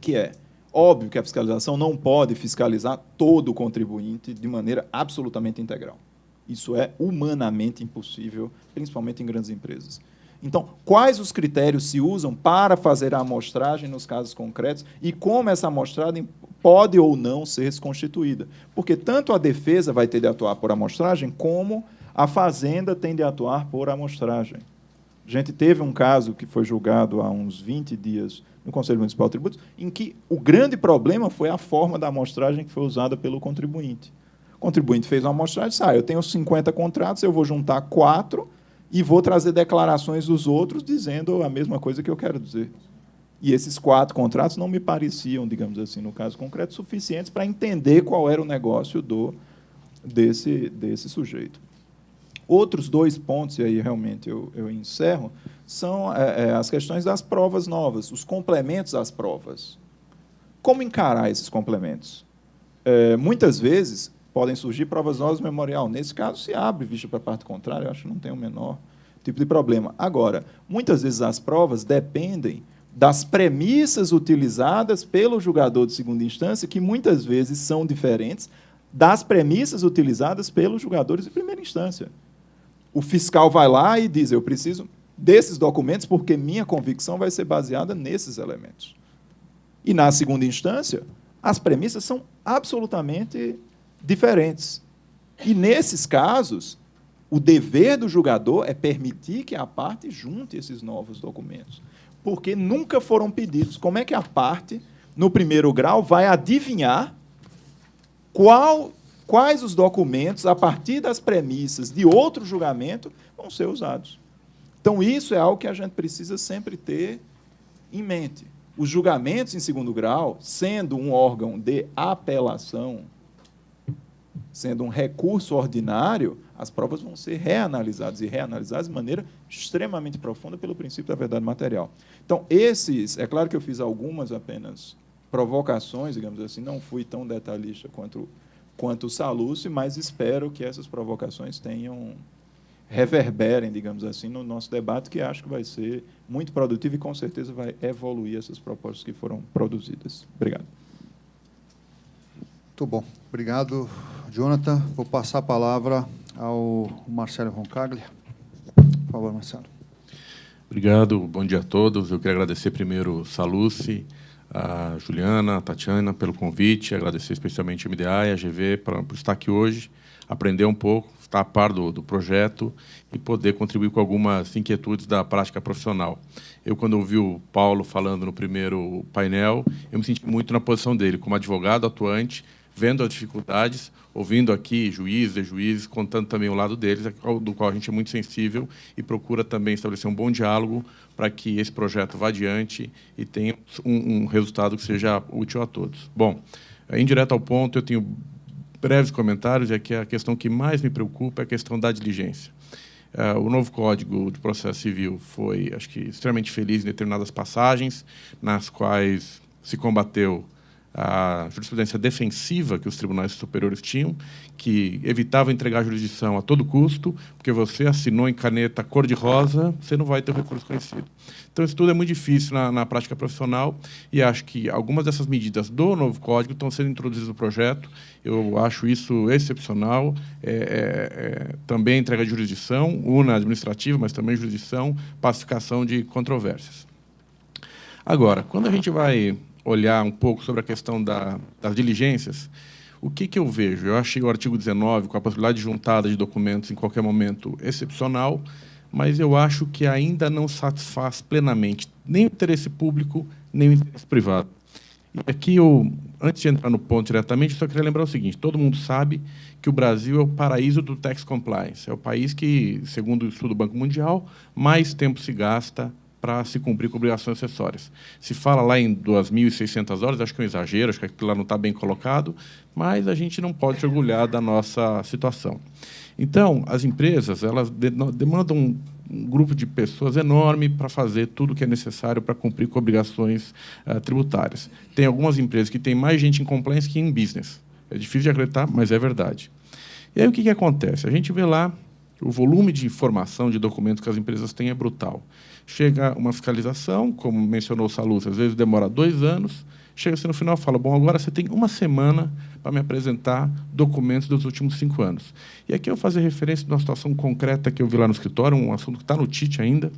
Que é óbvio que a fiscalização não pode fiscalizar todo o contribuinte de maneira absolutamente integral. Isso é humanamente impossível, principalmente em grandes empresas. Então, quais os critérios se usam para fazer a amostragem nos casos concretos e como essa amostragem pode ou não ser desconstituída? Porque tanto a defesa vai ter de atuar por amostragem, como a Fazenda tem de atuar por amostragem. A gente teve um caso que foi julgado há uns 20 dias no Conselho Municipal de Tributos, em que o grande problema foi a forma da amostragem que foi usada pelo contribuinte. O contribuinte fez uma amostragem e disse, eu tenho 50 contratos, eu vou juntar 4 e vou trazer declarações dos outros dizendo a mesma coisa que eu quero dizer. E esses 4 contratos não me pareciam, digamos assim, no caso concreto, suficientes para entender qual era o negócio desse sujeito. Outros 2 pontos, e aí realmente eu encerro, são as questões das provas novas, os complementos às provas. Como encarar esses complementos? Muitas vezes podem surgir provas novas no memorial. Nesse caso, se abre vista para a parte contrária, eu acho que não tem o menor tipo de problema. Agora, muitas vezes as provas dependem das premissas utilizadas pelo julgador de segunda instância, que muitas vezes são diferentes das premissas utilizadas pelos julgadores de primeira instância. O fiscal vai lá e diz, eu preciso desses documentos porque minha convicção vai ser baseada nesses elementos. E, na segunda instância, as premissas são absolutamente diferentes. E, nesses casos, o dever do julgador é permitir que a parte junte esses novos documentos, porque nunca foram pedidos. Como é que a parte, no primeiro grau, vai adivinhar quais os documentos, a partir das premissas de outro julgamento, vão ser usados? Então, isso é algo que a gente precisa sempre ter em mente. Os julgamentos em segundo grau, sendo um órgão de apelação, sendo um recurso ordinário, as provas vão ser reanalisadas, e reanalisadas de maneira extremamente profunda pelo princípio da verdade material. Então, é claro que eu fiz algumas apenas provocações, digamos assim, não fui tão detalhista quanto o Sallusti, mas espero que essas provocações reverberem, digamos assim, no nosso debate, que acho que vai ser muito produtivo e, com certeza, vai evoluir essas propostas que foram produzidas. Obrigado. Muito bom. Obrigado, Jonathan. Vou passar a palavra ao Marcelo Roncaglia. Por favor, Marcelo. Obrigado. Bom dia a todos. Eu queria agradecer primeiro o Sallusti, a Juliana, a Tatiana, pelo convite, agradecer especialmente a MDA e a GV por estar aqui hoje, aprender um pouco, estar a par do projeto e poder contribuir com algumas inquietudes da prática profissional. Eu, quando ouvi o Paulo falando no primeiro painel, eu me senti muito na posição dele, como advogado atuante, vendo as dificuldades, ouvindo aqui juízes, contando também o lado deles, do qual a gente é muito sensível e procura também estabelecer um bom diálogo para que esse projeto vá adiante e tenha um resultado que seja útil a todos. Bom, em direto ao ponto, eu tenho breves comentários, é que a questão que mais me preocupa é a questão da diligência. O novo Código de Processo Civil foi, acho que, extremamente feliz em determinadas passagens, nas quais se combateu a jurisprudência defensiva que os tribunais superiores tinham, que evitava entregar a jurisdição a todo custo, porque você assinou em caneta cor-de-rosa, você não vai ter o recurso conhecido. Então, isso tudo é muito difícil na prática profissional, e acho que algumas dessas medidas do novo Código estão sendo introduzidas no projeto. Eu acho isso excepcional. Também entrega de jurisdição, una administrativa, mas também jurisdição, pacificação de controvérsias. Agora, quando a gente vai olhar um pouco sobre a questão das diligências, o que eu vejo? Eu achei o artigo 19, com a possibilidade de juntada de documentos em qualquer momento, excepcional, mas eu acho que ainda não satisfaz plenamente nem o interesse público, nem o interesse privado. E aqui, antes de entrar no ponto diretamente, eu só queria lembrar o seguinte: todo mundo sabe que o Brasil é o paraíso do tax compliance, é o país que, segundo o estudo do Banco Mundial, mais tempo se gasta para se cumprir com obrigações acessórias. Se fala lá em 2.600 horas, acho que é um exagero, acho que aquilo lá não está bem colocado, mas a gente não pode se orgulhar da nossa situação. Então, as empresas elas demandam um grupo de pessoas enorme para fazer tudo o que é necessário para cumprir com obrigações tributárias. Tem algumas empresas que têm mais gente em compliance que em business. É difícil de acreditar, mas é verdade. E aí o que acontece? A gente vê lá o volume de informação, de documentos que as empresas têm é brutal. Chega uma fiscalização, como mencionou o Sallusti, às vezes demora 2 anos, chega-se no final e fala, bom, agora você tem 1 semana para me apresentar documentos dos últimos 5 anos. E aqui eu vou fazer referência a uma situação concreta que eu vi lá no escritório, um assunto que está no TIT ainda,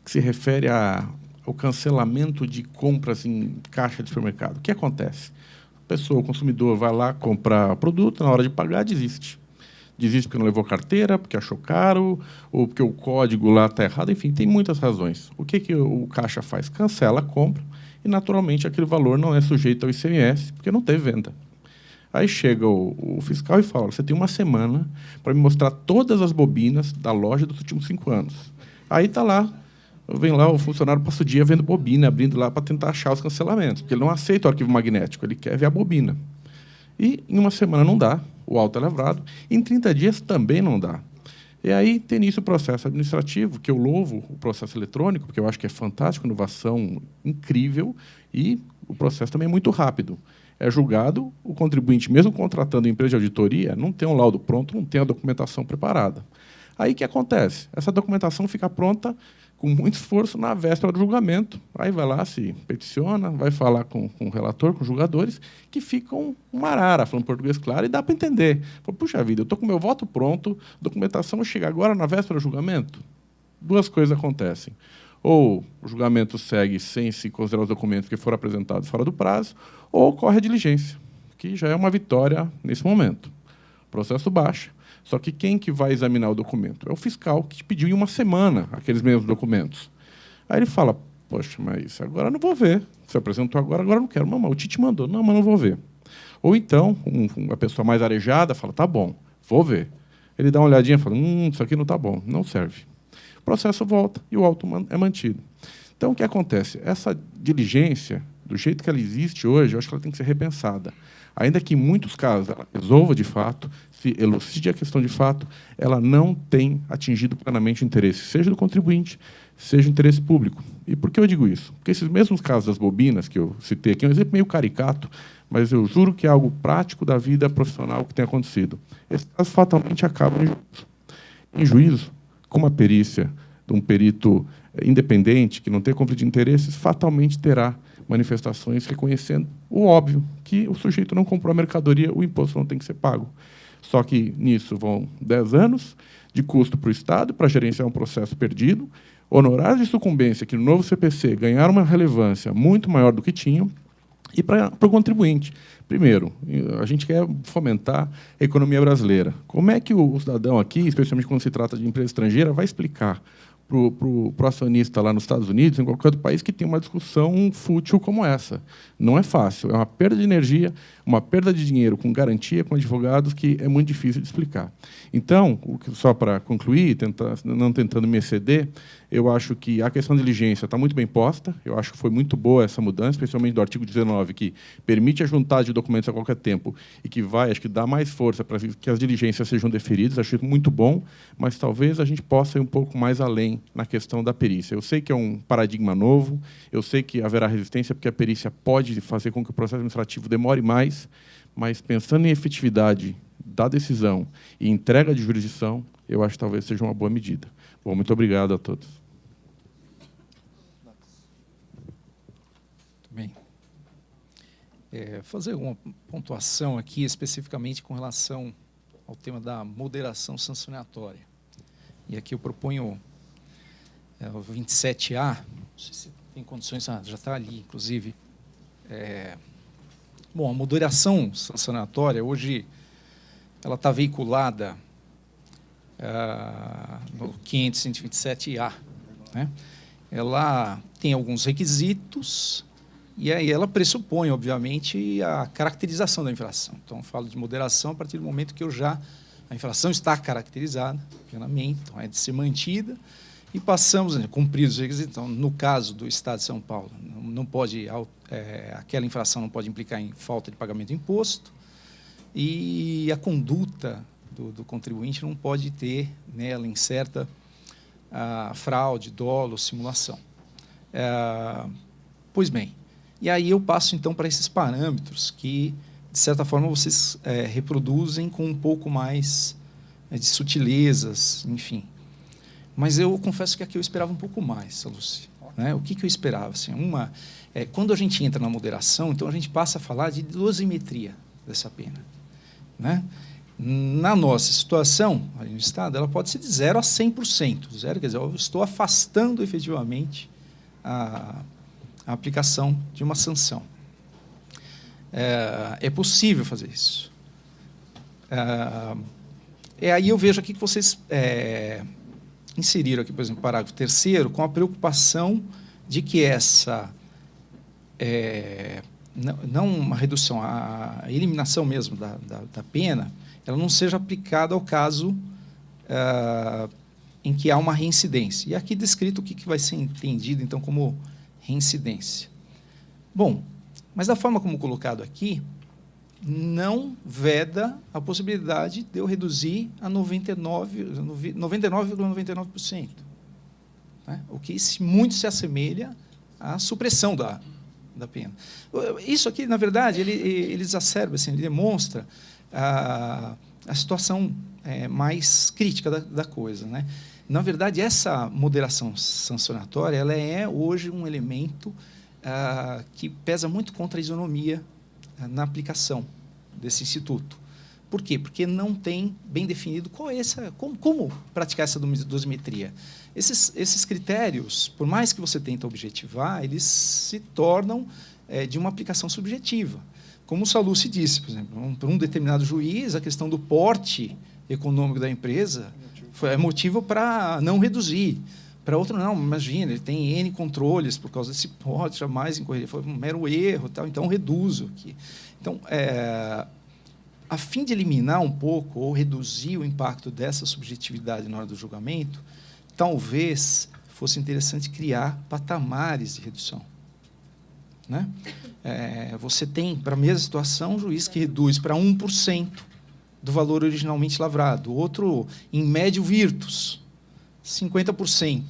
que se refere ao cancelamento de compras em caixa de supermercado. O que acontece? A pessoa, o consumidor, vai lá comprar produto, na hora de pagar, desiste. Desiste porque não levou carteira, porque achou caro, ou porque o código lá está errado. Enfim, tem muitas razões. O que o caixa faz? Cancela a compra e, naturalmente, aquele valor não é sujeito ao ICMS, porque não teve venda. Aí chega o fiscal e fala, você tem 1 semana para me mostrar todas as bobinas da loja dos últimos 5 anos. Aí está lá, vem lá o funcionário, passa o dia vendo bobina, abrindo lá para tentar achar os cancelamentos, porque ele não aceita o arquivo magnético, ele quer ver a bobina. E, em 1 semana, não dá. O auto é lavrado, em 30 dias também não dá. E aí tem nisso o processo administrativo, que eu louvo o processo eletrônico, porque eu acho que é fantástico, inovação incrível, e o processo também é muito rápido. É julgado, o contribuinte, mesmo contratando empresa de auditoria, não tem um laudo pronto, não tem a documentação preparada. Aí o que acontece? Essa documentação fica pronta com muito esforço na véspera do julgamento. Aí vai lá, se peticiona, vai falar com o relator, com os julgadores, que ficam uma arara, falando português claro, e dá para entender. Puxa vida, eu estou com o meu voto pronto, a documentação chega agora na véspera do julgamento? Duas coisas acontecem. Ou o julgamento segue sem se considerar os documentos que foram apresentados fora do prazo, ou ocorre a diligência, que já é uma vitória nesse momento. O processo baixa. Só que quem que vai examinar o documento? É o fiscal, que te pediu em uma semana aqueles mesmos documentos. Aí ele fala, poxa, mas agora eu não vou ver. Você apresentou agora eu não quero. Não, mas o Tite mandou. Não, mas não vou ver. Ou então, uma pessoa mais arejada fala, tá bom, vou ver. Ele dá uma olhadinha e fala, isso aqui não está bom, não serve. O processo volta e o auto é mantido. Então, o que acontece? Essa diligência, do jeito que ela existe hoje, eu acho que ela tem que ser repensada. Ainda que, em muitos casos, ela resolva de fato, se elucide a questão de fato, ela não tem atingido plenamente o interesse, seja do contribuinte, seja o interesse público. E por que eu digo isso? Porque esses mesmos casos das bobinas, que eu citei aqui, é um exemplo meio caricato, mas eu juro que é algo prático da vida profissional que tem acontecido. Esses casos fatalmente acabam em juízo. Em juízo, com uma perícia de um perito independente, que não tem conflito de interesses, fatalmente terá manifestações reconhecendo o óbvio, que o sujeito não comprou a mercadoria, o imposto não tem que ser pago. Só que nisso vão 10 anos de custo para o Estado, para gerenciar um processo perdido, honorários de sucumbência, que no novo CPC ganharam uma relevância muito maior do que tinham, e para o contribuinte. Primeiro, a gente quer fomentar a economia brasileira. Como é que o cidadão aqui, especialmente quando se trata de empresa estrangeira, vai explicar para o acionista lá nos Estados Unidos, em qualquer outro país, que tem uma discussão fútil como essa? Não é fácil. É uma perda de energia, uma perda de dinheiro com garantia, com advogados, que é muito difícil de explicar. Então, só para concluir, não tentando me exceder, eu acho que a questão de diligência está muito bem posta. Eu acho que foi muito boa essa mudança, especialmente do artigo 19, que permite a juntada de documentos a qualquer tempo e que vai, acho que, dar mais força para que as diligências sejam deferidas. Acho isso muito bom, mas talvez a gente possa ir um pouco mais além na questão da perícia. Eu sei que é um paradigma novo, eu sei que haverá resistência, porque a perícia pode fazer com que o processo administrativo demore mais, mas pensando em efetividade da decisão e entrega de jurisdição, eu acho que talvez seja uma boa medida. Bom, muito obrigado a todos. Bem, fazer uma pontuação aqui, especificamente com relação ao tema da moderação sancionatória. E aqui eu proponho o 27A, não sei se tem condições, já está ali, inclusive. Bom, a moderação sancionatória, hoje, ela está veiculada no 500.127A. Né? Ela tem alguns requisitos, e aí ela pressupõe, obviamente, a caracterização da infração. Então, eu falo de moderação a partir do momento que a infração está caracterizada plenamente, então é de ser mantida, e passamos a cumprir os requisitos. Então, no caso do Estado de São Paulo, não pode, aquela infração não pode implicar em falta de pagamento de imposto, e a conduta do contribuinte não pode ter nela incerta fraude, dolo, simulação. Pois bem, e aí eu passo, então, para esses parâmetros que, de certa forma, vocês reproduzem com um pouco mais de sutilezas, enfim. Mas eu confesso que aqui eu esperava um pouco mais, Lucy. Né? O que eu esperava? Assim, quando a gente entra na moderação, então a gente passa a falar de dosimetria dessa pena. Né? Na nossa situação, ali no Estado, ela pode ser de 0 a 100%. Zero, quer dizer, eu estou afastando efetivamente a aplicação de uma sanção. É possível fazer isso. Aí eu vejo aqui que vocês inseriram aqui, por exemplo, parágrafo 3º, com a preocupação de que essa, não uma redução, a eliminação mesmo da pena, ela não seja aplicada ao caso em que há uma reincidência. E aqui descrito o que vai ser entendido, então, como reincidência. Bom, mas da forma como colocado aqui, não veda a possibilidade de eu reduzir a 99,99%. Né? O que muito se assemelha à supressão da da pena. Isso aqui, na verdade, ele exacerba, assim, ele demonstra a situação mais crítica da coisa, né? Na verdade, essa moderação sancionatória ela é hoje um elemento que pesa muito contra a isonomia na aplicação desse instituto. Por quê? Porque não tem bem definido como praticar essa dosimetria. Esses critérios, por mais que você tente objetivar, eles se tornam de uma aplicação subjetiva. Como o Sallusti disse, por exemplo, para um determinado juiz, a questão do porte econômico da empresa é motivo para não reduzir. Para outro, não, imagina, ele tem N controles por causa desse porte, jamais incorreria, foi um mero erro, tal, então reduzo aqui. Então, a fim de eliminar um pouco ou reduzir o impacto dessa subjetividade na hora do julgamento, talvez fosse interessante criar patamares de redução. Né? Você tem, para a mesma situação, um juiz que reduz para 1% do valor originalmente lavrado, outro, em médio virtus, 50%.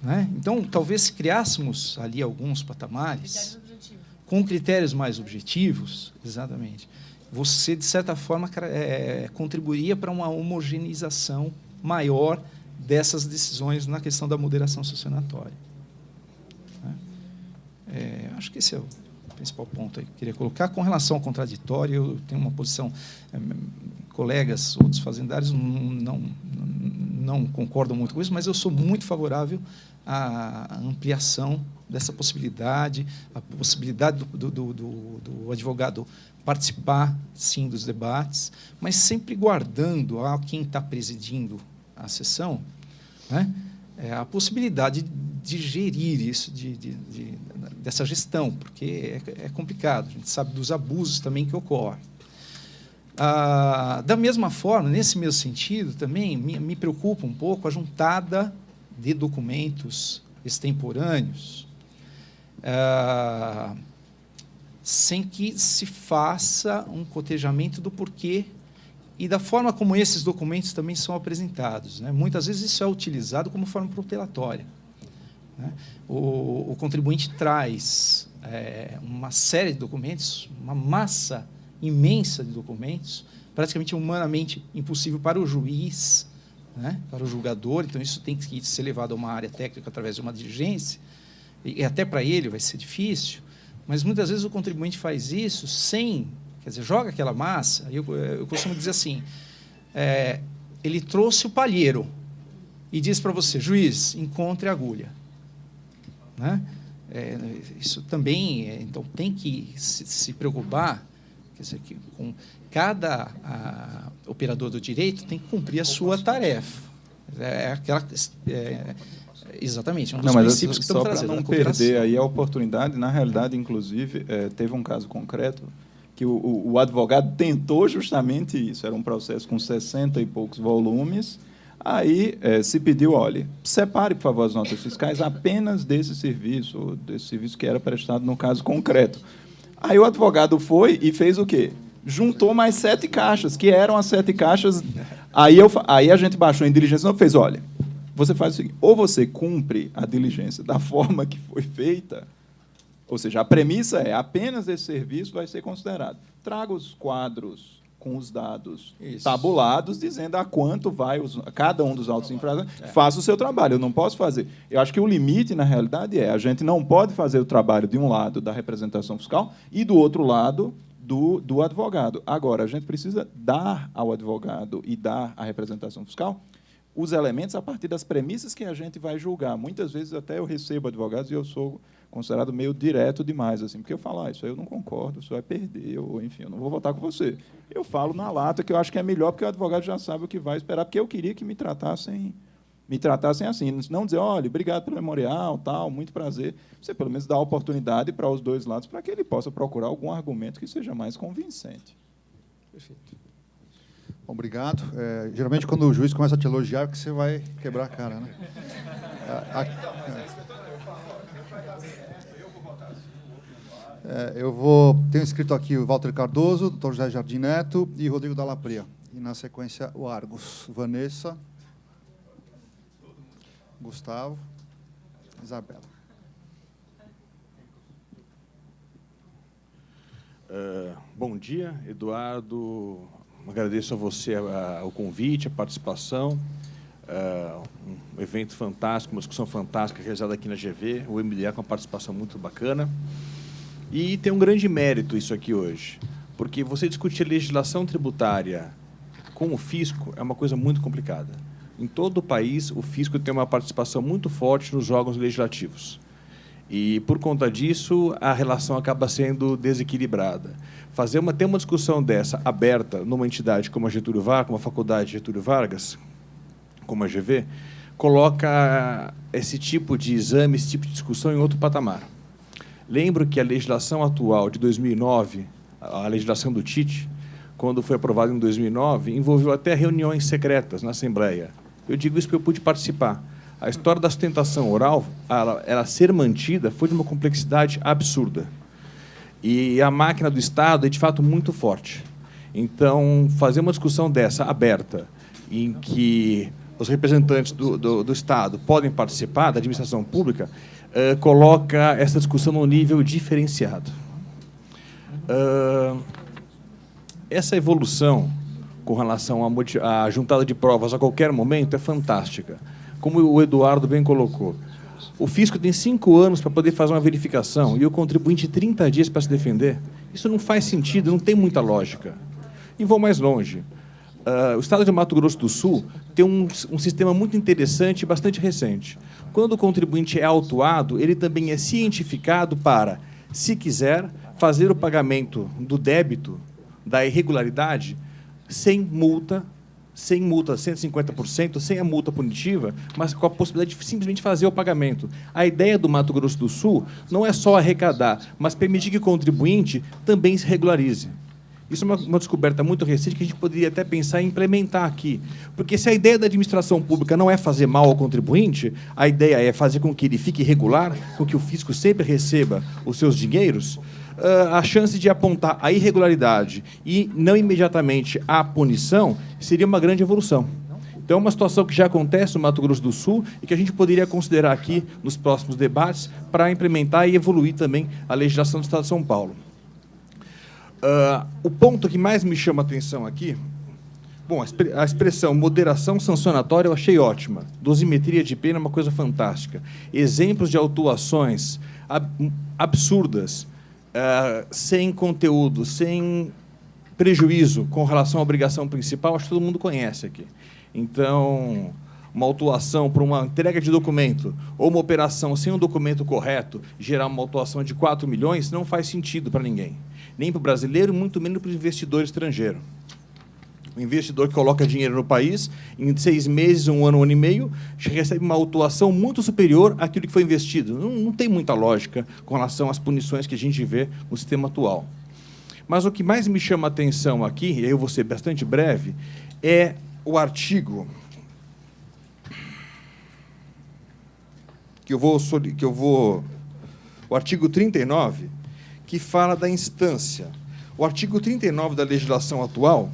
Né? Então, talvez se criássemos ali alguns patamares, com critérios mais objetivos, exatamente, você, de certa forma, contribuiria para uma homogeneização maior dessas decisões na questão da moderação sancionatória. Acho que esse é o principal ponto aí que eu queria colocar. Com relação ao contraditório, eu tenho uma posição... colegas, outros fazendários, não concordam muito com isso, mas eu sou muito favorável à ampliação dessa possibilidade, a possibilidade do advogado participar, sim, dos debates, mas sempre guardando a quem está presidindo a sessão, né, a possibilidade de gerir isso, dessa gestão, porque é complicado, a gente sabe dos abusos também que ocorrem. Da mesma forma, nesse mesmo sentido, também me preocupa um pouco a juntada de documentos extemporâneos, sem que se faça um cotejamento do porquê e da forma como esses documentos também são apresentados. Né? Muitas vezes isso é utilizado como forma protelatória. Né? O contribuinte traz uma série de documentos, uma massa imensa de documentos, praticamente humanamente impossível para o juiz, né, para o julgador, então isso tem que ser levado a uma área técnica através de uma diligência, e até para ele vai ser difícil, mas muitas vezes o contribuinte faz isso sem, quer dizer, joga aquela massa, eu costumo dizer assim, ele trouxe o palheiro e diz para você, juiz, encontre a agulha. Né? Isso também, então tem que se preocupar. Quer dizer, que com cada operador do direito tem que cumprir a sua tarefa. Exatamente, um dos princípios que estamos trazendo. Só para não perder aí a oportunidade, na realidade, inclusive, teve um caso concreto que o advogado tentou justamente isso. Era um processo com 60 e poucos volumes. Aí se pediu, olha, separe, por favor, as notas fiscais apenas desse serviço que era prestado no caso concreto. Aí o advogado foi e fez o quê? Juntou mais 7 caixas, que eram as 7 caixas. Aí a gente baixou em diligência e fez, olha, você faz o seguinte, ou você cumpre a diligência da forma que foi feita, ou seja, a premissa é apenas esse serviço vai ser considerado. Traga os quadros com os dados tabulados, dizendo a quanto vai cada um dos autos infrações, faça o seu trabalho, eu não posso fazer. Eu acho que o limite, na realidade, a gente não pode fazer o trabalho de um lado da representação fiscal e do outro lado do advogado. Agora, a gente precisa dar ao advogado e dar à representação fiscal os elementos a partir das premissas que a gente vai julgar. Muitas vezes até eu recebo advogados e eu sou considerado meio direto demais, assim, porque eu falo, isso aí eu não concordo, isso vai perder, ou, enfim, eu não vou votar com você. Eu falo na lata que eu acho que é melhor, porque o advogado já sabe o que vai esperar, porque eu queria que me tratassem assim, não dizer, olha, obrigado pelo memorial, tal, muito prazer. Você, pelo menos, dá a oportunidade para os dois lados, para que ele possa procurar algum argumento que seja mais convincente. Perfeito. Obrigado. Geralmente, quando o juiz começa a te elogiar, é que você vai quebrar a cara, né? Tenho escrito aqui o Walter Cardoso, Dr. José Jardim Neto e Rodrigo Dalla Pria. E, na sequência, o Argos. Vanessa, Gustavo, Isabela. Bom dia, Eduardo. Agradeço a você o convite, a participação. Um evento fantástico, uma discussão fantástica realizada aqui na GV, o MDA com uma participação muito bacana. E tem um grande mérito isso aqui hoje, porque você discutir legislação tributária com o fisco é uma coisa muito complicada. Em todo o país, o fisco tem uma participação muito forte nos órgãos legislativos. E, por conta disso, a relação acaba sendo desequilibrada. Ter uma discussão dessa aberta numa entidade como a Getúlio Vargas, como a Faculdade Getúlio Vargas, como a GV, coloca esse tipo de exame, esse tipo de discussão em outro patamar. Lembro que a legislação atual de 2009, a legislação do Tite, quando foi aprovada em 2009, envolveu até reuniões secretas na Assembleia. Eu digo isso porque eu pude participar. A história da sustentação oral, ela ser mantida, foi de uma complexidade absurda. E a máquina do Estado é, de fato, muito forte. Então, fazer uma discussão dessa, aberta, em que os representantes do Estado podem participar, da administração pública, coloca essa discussão num nível diferenciado. Essa evolução com relação à juntada de provas a qualquer momento é fantástica. Como o Eduardo bem colocou, o fisco tem 5 anos para poder fazer uma verificação e o contribuinte 30 dias para se defender. Isso não faz sentido, não tem muita lógica. E vou mais longe. O Estado de Mato Grosso do Sul tem um sistema muito interessante e bastante recente. Quando o contribuinte é autuado, ele também é cientificado para, se quiser, fazer o pagamento do débito, da irregularidade, sem multa, 150%, sem a multa punitiva, mas com a possibilidade de simplesmente fazer o pagamento. A ideia do Mato Grosso do Sul não é só arrecadar, mas permitir que o contribuinte também se regularize. Isso é uma descoberta muito recente que a gente poderia até pensar em implementar aqui. Porque se a ideia da administração pública não é fazer mal ao contribuinte, a ideia é fazer com que ele fique regular, com que o fisco sempre receba os seus dinheiros, a chance de apontar a irregularidade e não imediatamente a punição seria uma grande evolução. Então, é uma situação que já acontece no Mato Grosso do Sul e que a gente poderia considerar aqui nos próximos debates para implementar e evoluir também a legislação do Estado de São Paulo. O ponto que mais me chama a atenção aqui, bom, a expressão moderação sancionatória eu achei ótima. Dosimetria de pena é uma coisa fantástica. Exemplos de autuações absurdas, sem conteúdo, sem prejuízo com relação à obrigação principal, acho que todo mundo conhece aqui. Então, uma autuação por uma entrega de documento ou uma operação sem um documento correto gerar uma autuação de 4 milhões não faz sentido para ninguém. Nem para o brasileiro, muito menos para o investidor estrangeiro. O investidor que coloca dinheiro no país, em 6 meses, 1 ano, 1 ano e meio, recebe uma autuação muito superior àquilo que foi investido. Não tem muita lógica com relação às punições que a gente vê no sistema atual. Mas o que mais me chama a atenção aqui, e aí eu vou ser bastante breve, é o artigo o artigo 39, que fala da instância. O artigo 39 da legislação atual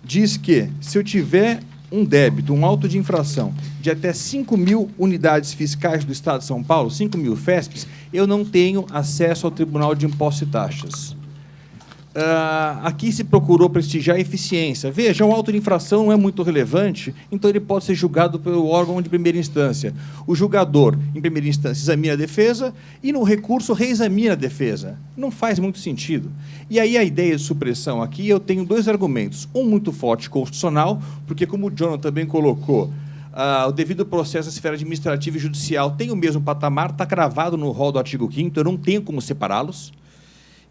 diz que, se eu tiver um débito, um auto de infração de até 5.000 unidades fiscais do Estado de São Paulo, 5.000 FESPs, eu não tenho acesso ao Tribunal de Impostos e Taxas. Aqui se procurou prestigiar a eficiência. Veja, um auto de infração não é muito relevante, então ele pode ser julgado pelo órgão de primeira instância. O julgador, em primeira instância, examina a defesa e, no recurso, reexamina a defesa. Não faz muito sentido. E aí a ideia de supressão aqui, eu tenho 2 argumentos. Um muito forte constitucional, porque, como o Jonathan também colocou, o devido processo na esfera administrativa e judicial tem o mesmo patamar, está cravado no rol do artigo 5º, eu não tenho como separá-los.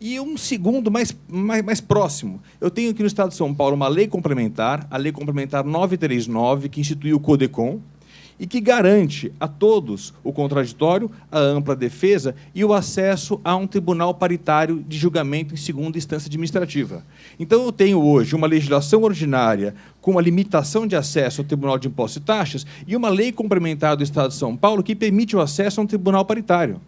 E um segundo, mais próximo. Eu tenho aqui no Estado de São Paulo uma lei complementar, a Lei Complementar 939, que instituiu o CODECOM, e que garante a todos o contraditório, a ampla defesa e o acesso a um tribunal paritário de julgamento em segunda instância administrativa. Então, eu tenho hoje uma legislação ordinária com uma limitação de acesso ao Tribunal de Impostos e Taxas e uma lei complementar do Estado de São Paulo que permite o acesso a um tribunal paritário.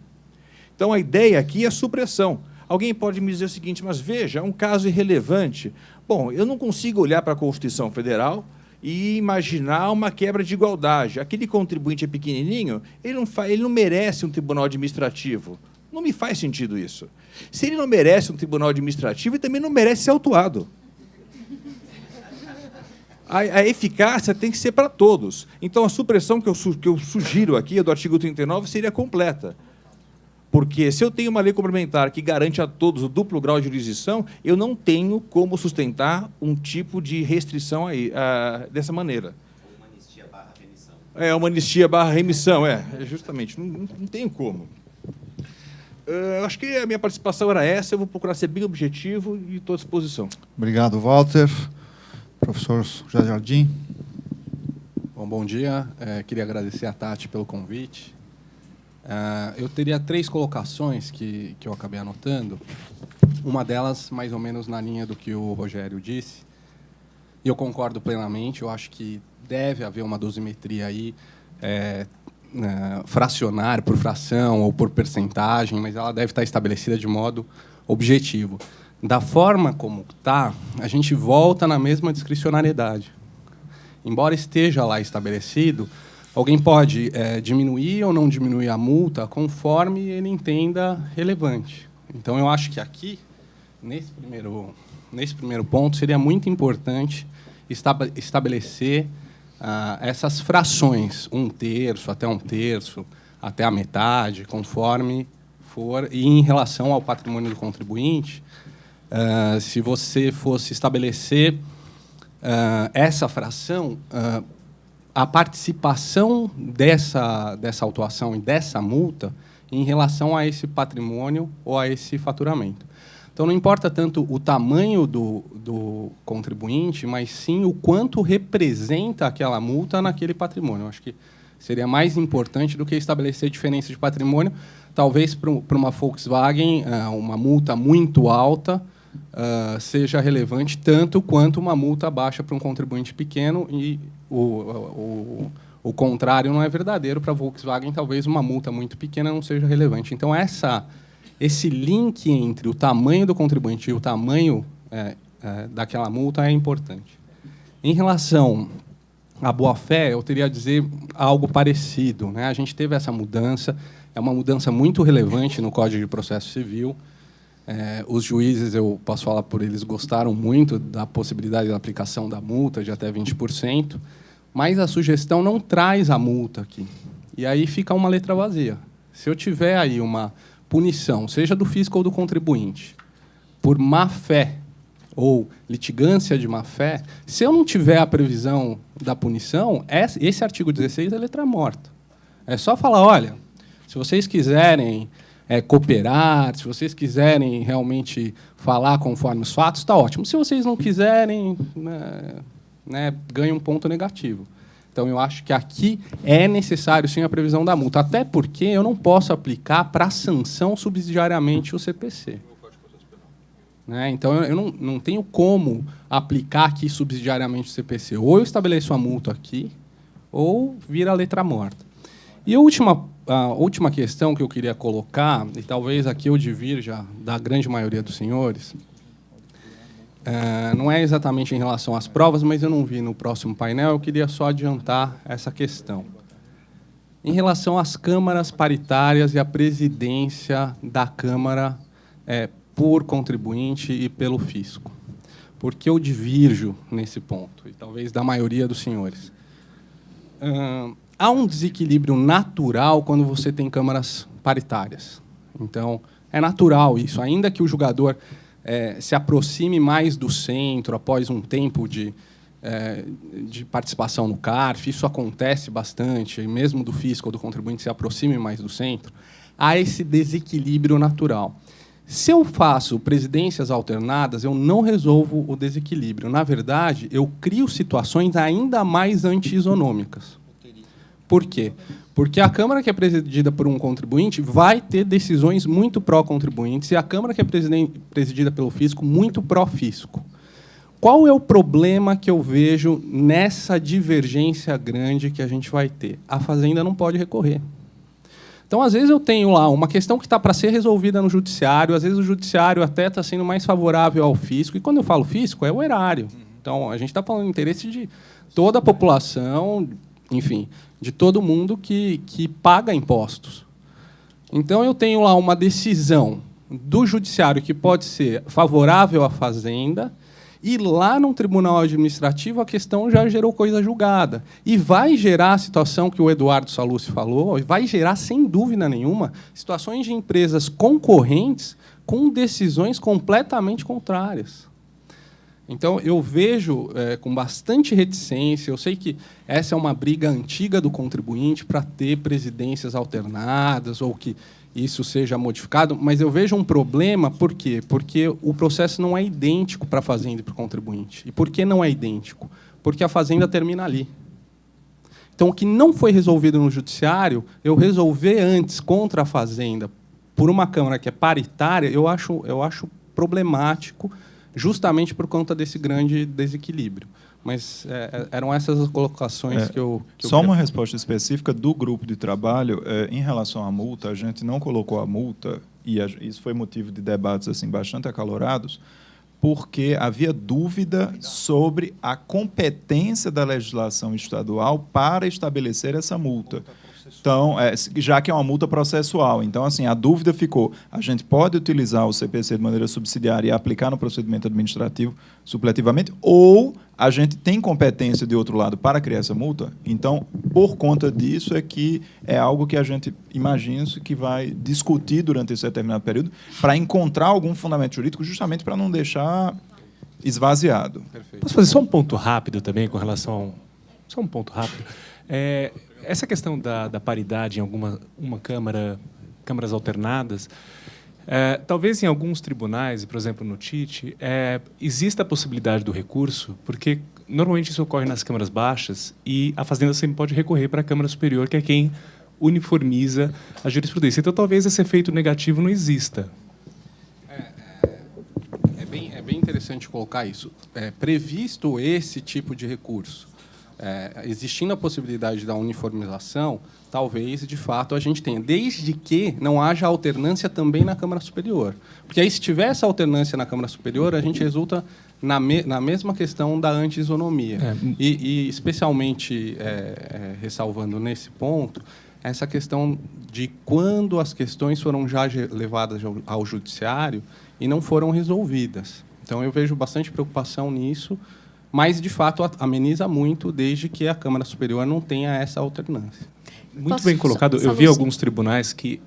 Então, a ideia aqui é a supressão. Alguém pode me dizer o seguinte, mas veja, é um caso irrelevante. Bom, eu não consigo olhar para a Constituição Federal e imaginar uma quebra de igualdade. Aquele contribuinte é pequenininho, ele não merece um tribunal administrativo. Não me faz sentido isso. Se ele não merece um tribunal administrativo, ele também não merece ser autuado. A eficácia tem que ser para todos. Então, a supressão que eu sugiro aqui do artigo 39 seria completa. Porque, se eu tenho uma lei complementar que garante a todos o duplo grau de jurisdição, eu não tenho como sustentar um tipo de restrição aí, dessa maneira. Uma anistia barra remissão. Uma anistia barra remissão, justamente. Não tenho como. Acho que a minha participação era essa. Eu vou procurar ser bem objetivo e estou à disposição. Obrigado, Walter. Professor José Jardim. Bom dia. Queria agradecer a Tati pelo convite. Eu teria 3 colocações que eu acabei anotando. Uma delas, mais ou menos na linha do que o Rogério disse. E eu concordo plenamente. Eu acho que deve haver uma dosimetria aí, fracionária, por fração ou por percentagem, mas ela deve estar estabelecida de modo objetivo. Da forma como está, a gente volta na mesma discricionariedade. Embora esteja lá estabelecido, alguém pode diminuir ou não diminuir a multa conforme ele entenda relevante. Então, eu acho que aqui, nesse primeiro ponto, seria muito importante estabelecer essas frações, 1/3, até 1/3, até a metade, conforme for, e em relação ao patrimônio do contribuinte, se você fosse estabelecer essa fração, a participação dessa autuação e dessa multa em relação a esse patrimônio ou a esse faturamento. Então, não importa tanto o tamanho do contribuinte, mas sim o quanto representa aquela multa naquele patrimônio. Eu acho que seria mais importante do que estabelecer diferença de patrimônio. Talvez, para uma Volkswagen, uma multa muito alta seja relevante tanto quanto uma multa baixa para um contribuinte pequeno, e o contrário não é verdadeiro. Para a Volkswagen, talvez uma multa muito pequena não seja relevante. Então, esse link entre o tamanho do contribuinte e o tamanho daquela multa é importante. Em relação à boa-fé, eu teria a dizer algo parecido, né? A gente teve essa mudança, é uma mudança muito relevante no Código de Processo Civil. Os juízes, eu posso falar por eles, gostaram muito da possibilidade da aplicação da multa de até 20%, mas a sugestão não traz a multa aqui. E aí fica uma letra vazia. Se eu tiver aí uma punição, seja do fisco ou do contribuinte, por má-fé ou litigância de má-fé, se eu não tiver a previsão da punição, esse artigo 16 é letra morta. É só falar, olha, se vocês quiserem cooperar, se vocês quiserem realmente falar conforme os fatos, está ótimo. Se vocês não quiserem, ganha um ponto negativo. Então, eu acho que aqui é necessário, sim, a previsão da multa, até porque eu não posso aplicar para a sanção subsidiariamente o CPC. Então, eu não tenho como aplicar aqui subsidiariamente o CPC. Ou eu estabeleço a multa aqui, ou vira a letra morta. E a última questão que eu queria colocar, e talvez aqui eu divirja da grande maioria dos senhores, não é exatamente em relação às provas, mas eu não vi no próximo painel, eu queria só adiantar essa questão. Em relação às câmaras paritárias e a presidência da Câmara por contribuinte e pelo fisco. Porque eu divirjo nesse ponto, e talvez da maioria dos senhores. Há um desequilíbrio natural quando você tem câmaras paritárias. Então, é natural isso. Ainda que o julgador se aproxime mais do centro após um tempo de participação no CARF, isso acontece bastante, e mesmo do fisco ou do contribuinte se aproxime mais do centro, há esse desequilíbrio natural. Se eu faço presidências alternadas, eu não resolvo o desequilíbrio. Na verdade, eu crio situações ainda mais anti-isonômicas. Por quê? Porque a Câmara que é presidida por um contribuinte vai ter decisões muito pró-contribuintes e a Câmara que é presidida pelo fisco muito pró-fisco. Qual é o problema que eu vejo nessa divergência grande que a gente vai ter? A Fazenda não pode recorrer. Então, às vezes, eu tenho lá uma questão que está para ser resolvida no judiciário, às vezes o judiciário até está sendo mais favorável ao fisco, e quando eu falo fisco, é o erário. Então, a gente está falando do interesse de toda a população, enfim, de todo mundo que paga impostos. Então, eu tenho lá uma decisão do judiciário que pode ser favorável à fazenda, e lá no tribunal administrativo a questão já gerou coisa julgada. E vai gerar a situação que o Eduardo Sallusti falou, vai gerar, sem dúvida nenhuma, situações de empresas concorrentes com decisões completamente contrárias. Então, eu vejo com bastante reticência, eu sei que essa é uma briga antiga do contribuinte para ter presidências alternadas ou que isso seja modificado, mas eu vejo um problema, por quê? Porque o processo não é idêntico para a fazenda e para o contribuinte. E por que não é idêntico? Porque a fazenda termina ali. Então, o que não foi resolvido no judiciário, eu resolver antes contra a fazenda por uma Câmara que é paritária, eu acho problemático, justamente por conta desse grande desequilíbrio. Mas eram essas as colocações que eu só uma resposta específica do grupo de trabalho. Em relação à multa, a gente não colocou a multa, e isso foi motivo de debates assim, bastante acalorados, porque havia dúvida sobre a competência da legislação estadual para estabelecer essa multa. Então, já que é uma multa processual, então assim, a dúvida ficou: a gente pode utilizar o CPC de maneira subsidiária e aplicar no procedimento administrativo supletivamente, ou a gente tem competência de outro lado para criar essa multa? Então, por conta disso é que é algo que a gente imagina que vai discutir durante esse determinado período para encontrar algum fundamento jurídico, justamente para não deixar esvaziado. Perfeito. Posso fazer só um ponto rápido também com relação... Só um ponto rápido. Essa questão da paridade em câmaras alternadas, talvez em alguns tribunais, por exemplo, no TIT, exista a possibilidade do recurso, porque normalmente isso ocorre nas câmaras baixas e a Fazenda sempre pode recorrer para a Câmara Superior, que é quem uniformiza a jurisprudência. Então, talvez esse efeito negativo não exista. É bem interessante colocar isso. Previsto esse tipo de recurso, existindo a possibilidade da uniformização, talvez, de fato, a gente tenha, desde que não haja alternância também na Câmara Superior. Porque aí, se tiver essa alternância na Câmara Superior, a gente resulta na mesma questão da anti-isonomia. E especialmente, ressalvando nesse ponto, essa questão de quando as questões foram já levadas ao judiciário e não foram resolvidas. Então, eu vejo bastante preocupação nisso, mas, de fato, ameniza muito desde que a Câmara Superior não tenha essa alternância. Muito bem colocado. Eu vi alguns tribunais que,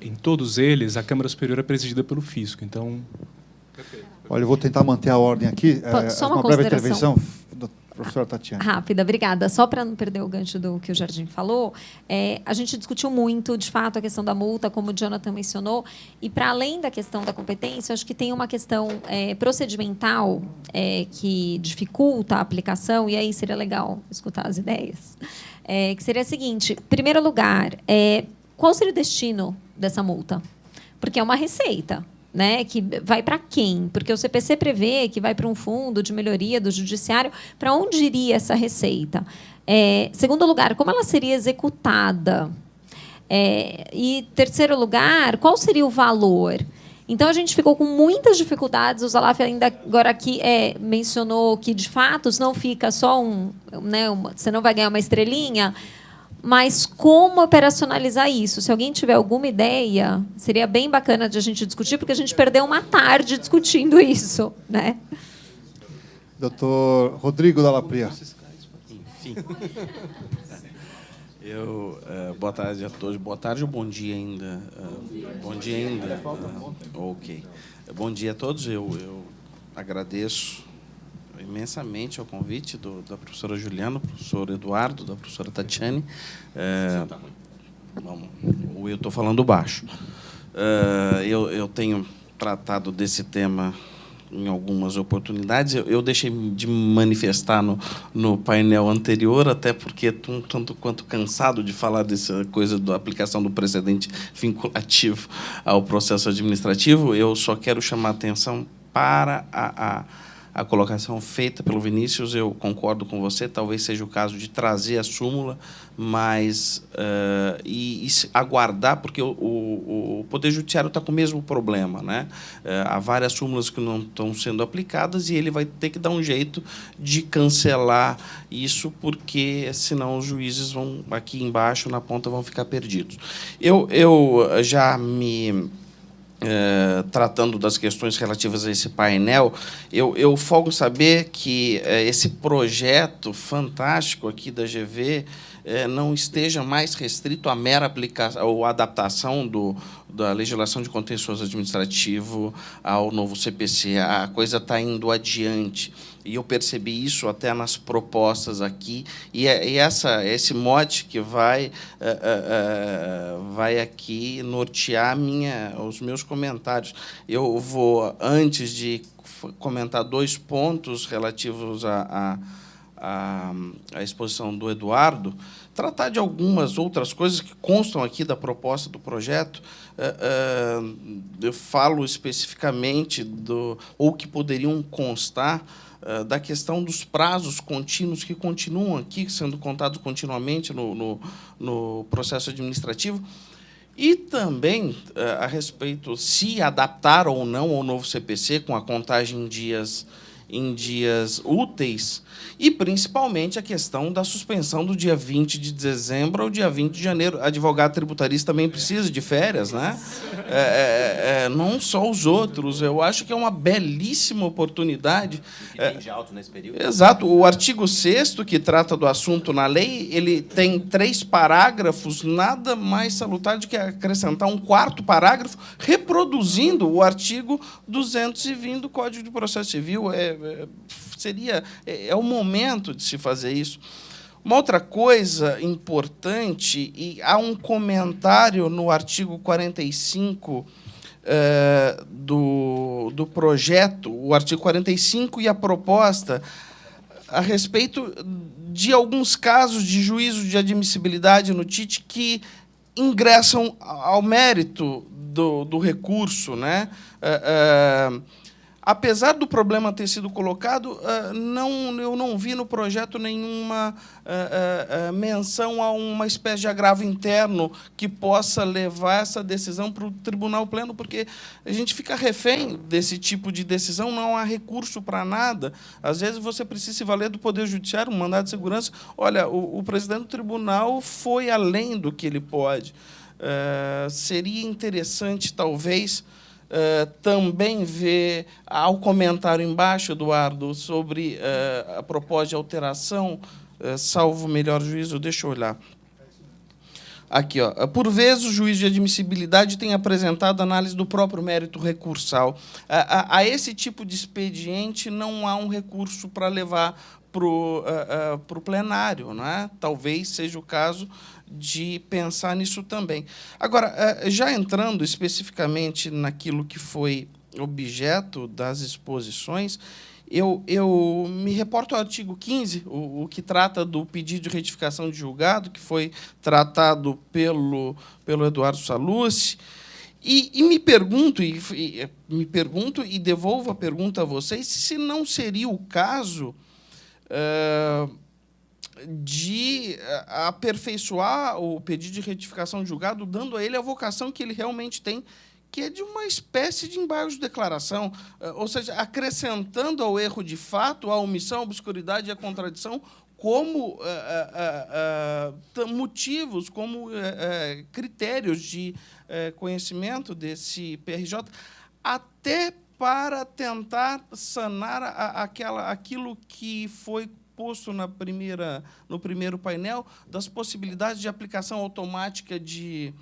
em todos eles, a Câmara Superior é presidida pelo fisco. Então, Olha, eu vou tentar manter a ordem aqui. Só uma breve consideração intervenção da professora Tatiana. rápida, obrigada. Só para não perder o gancho do que o Jardim falou, a gente discutiu muito, de fato, a questão da multa, como o Jonathan mencionou, e, para além da questão da competência, acho que tem uma questão procedimental que dificulta a aplicação, e aí seria legal escutar as ideias, que seria a seguinte: em primeiro lugar, qual seria o destino dessa multa? Porque é uma receita. Né, que vai para quem? Porque o CPC prevê que vai para um fundo de melhoria do judiciário. Para onde iria essa receita? Segundo lugar, como ela seria executada? E, terceiro lugar, qual seria o valor? Então, a gente ficou com muitas dificuldades. O Zalaf ainda agora aqui mencionou que, de fato, não fica só você não vai ganhar uma estrelinha. Mas como operacionalizar isso? Se alguém tiver alguma ideia, seria bem bacana de a gente discutir, porque a gente perdeu uma tarde discutindo isso, né? Doutor Rodrigo Dalla Pria. Enfim. Boa tarde a todos. Boa tarde ou bom dia ainda? Bom dia ainda. Ok. Bom dia a todos. Eu agradeço imensamente ao convite da professora Juliana, do professor Eduardo, da professora Tatiane. Eu estou falando baixo. Eu tenho tratado desse tema em algumas oportunidades. Eu deixei de me manifestar no painel anterior, até porque estou tanto quanto cansado de falar dessa coisa da aplicação do precedente vinculativo ao processo administrativo. Eu só quero chamar a atenção para a a colocação feita pelo Vinícius, eu concordo com você, talvez seja o caso de trazer a súmula, mas aguardar, porque o Poder Judiciário está com o mesmo problema, né? Há várias súmulas que não estão sendo aplicadas e ele vai ter que dar um jeito de cancelar isso, porque senão os juízes vão, aqui embaixo, na ponta, vão ficar perdidos. Eu já me... tratando das questões relativas a esse painel, eu folgo saber que esse projeto fantástico aqui da GV não esteja mais restrito à mera aplicação ou adaptação da legislação de contencioso administrativo ao novo CPC. A coisa está indo adiante. E eu percebi isso até nas propostas aqui. E esse mote que vai aqui nortear os meus comentários. Eu vou, antes de comentar 2 pontos relativos à exposição do Eduardo, tratar de algumas outras coisas que constam aqui da proposta do projeto. Eu falo especificamente ou que poderiam constar da questão dos prazos contínuos que continuam aqui, sendo contados continuamente no processo administrativo, e também a respeito se adaptar ou não ao novo CPC com a contagem em dias úteis, e principalmente a questão da suspensão do dia 20 de dezembro ao dia 20 de janeiro. Advogado tributarista também precisa de férias, né? Não só os outros. Eu acho que é uma belíssima oportunidade. Que rende alto nesse período. Exato. O artigo 6º, que trata do assunto na lei, ele tem 3 parágrafos, nada mais salutar do que acrescentar um 4º parágrafo, reproduzindo o artigo 220 do Código de Processo Civil. É o momento de se fazer isso. Uma outra coisa importante, e há um comentário no artigo 45 do projeto, o artigo 45 e a proposta, a respeito de alguns casos de juízo de admissibilidade no TIT que ingressam ao mérito do recurso, né? Apesar do problema ter sido colocado, eu não vi no projeto nenhuma menção a uma espécie de agravo interno que possa levar essa decisão para o Tribunal Pleno, porque a gente fica refém desse tipo de decisão, não há recurso para nada. Às vezes você precisa se valer do Poder Judiciário, um mandado de segurança. Olha, o presidente do tribunal foi além do que ele pode. Seria interessante, talvez, também ver, ao comentário embaixo, Eduardo, sobre a proposta de alteração, salvo o melhor juízo, deixa eu olhar. Aqui, ó. Por vezes, o juiz de admissibilidade tem apresentado análise do próprio mérito recursal. A esse tipo de expediente não há um recurso para levar para o plenário, não é? Talvez seja o caso de pensar nisso também. Agora, já entrando especificamente naquilo que foi objeto das exposições, eu me reporto ao artigo 15, o que trata do pedido de retificação de julgado, que foi tratado pelo Eduardo Sallusti, e me pergunto e devolvo a pergunta a vocês, se não seria o caso de aperfeiçoar o pedido de retificação de julgado, dando a ele a vocação que ele realmente tem, que é de uma espécie de embargo de declaração, ou seja, acrescentando ao erro de fato a omissão, a obscuridade e a contradição como motivos, como critérios de conhecimento desse PRJ, até para tentar sanar aquilo que foi posto no primeiro painel, das possibilidades de aplicação automática de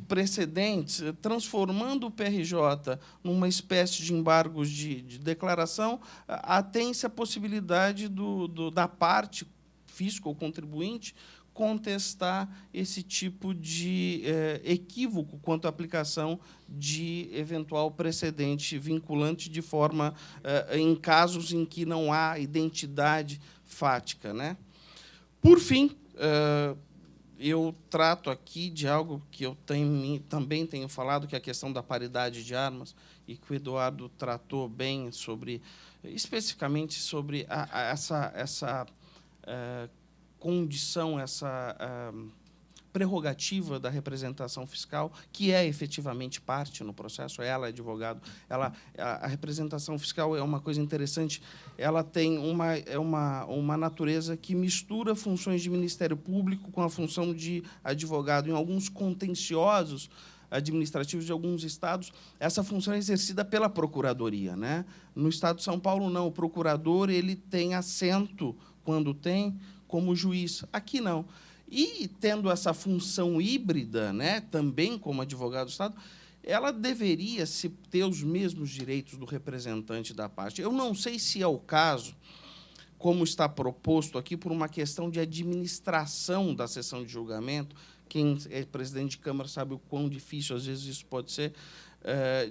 precedentes, transformando o PRJ numa espécie de embargos de declaração, tem-se a possibilidade da parte fiscal ou contribuinte contestar esse tipo de equívoco quanto à aplicação de eventual precedente vinculante de forma em casos em que não há identidade fática, né? Por fim, eu trato aqui de algo que eu também tenho falado, que é a questão da paridade de armas, e que o Eduardo tratou bem sobre, especificamente sobre essa condição, essa prerrogativa da representação fiscal, que é efetivamente parte no processo. Ela é advogado. A representação fiscal é uma coisa interessante. Ela tem uma natureza que mistura funções de Ministério Público com a função de advogado. Em alguns contenciosos administrativos de alguns estados, essa função é exercida pela Procuradoria, né? No Estado de São Paulo, não. O procurador ele tem assento, quando tem, como juiz. Aqui, não. E, tendo essa função híbrida, né, também como advogado do Estado, ela deveria ter os mesmos direitos do representante da parte. Eu não sei se é o caso, como está proposto aqui, por uma questão de administração da sessão de julgamento. Quem é presidente de Câmara sabe o quão difícil, às vezes, isso pode ser,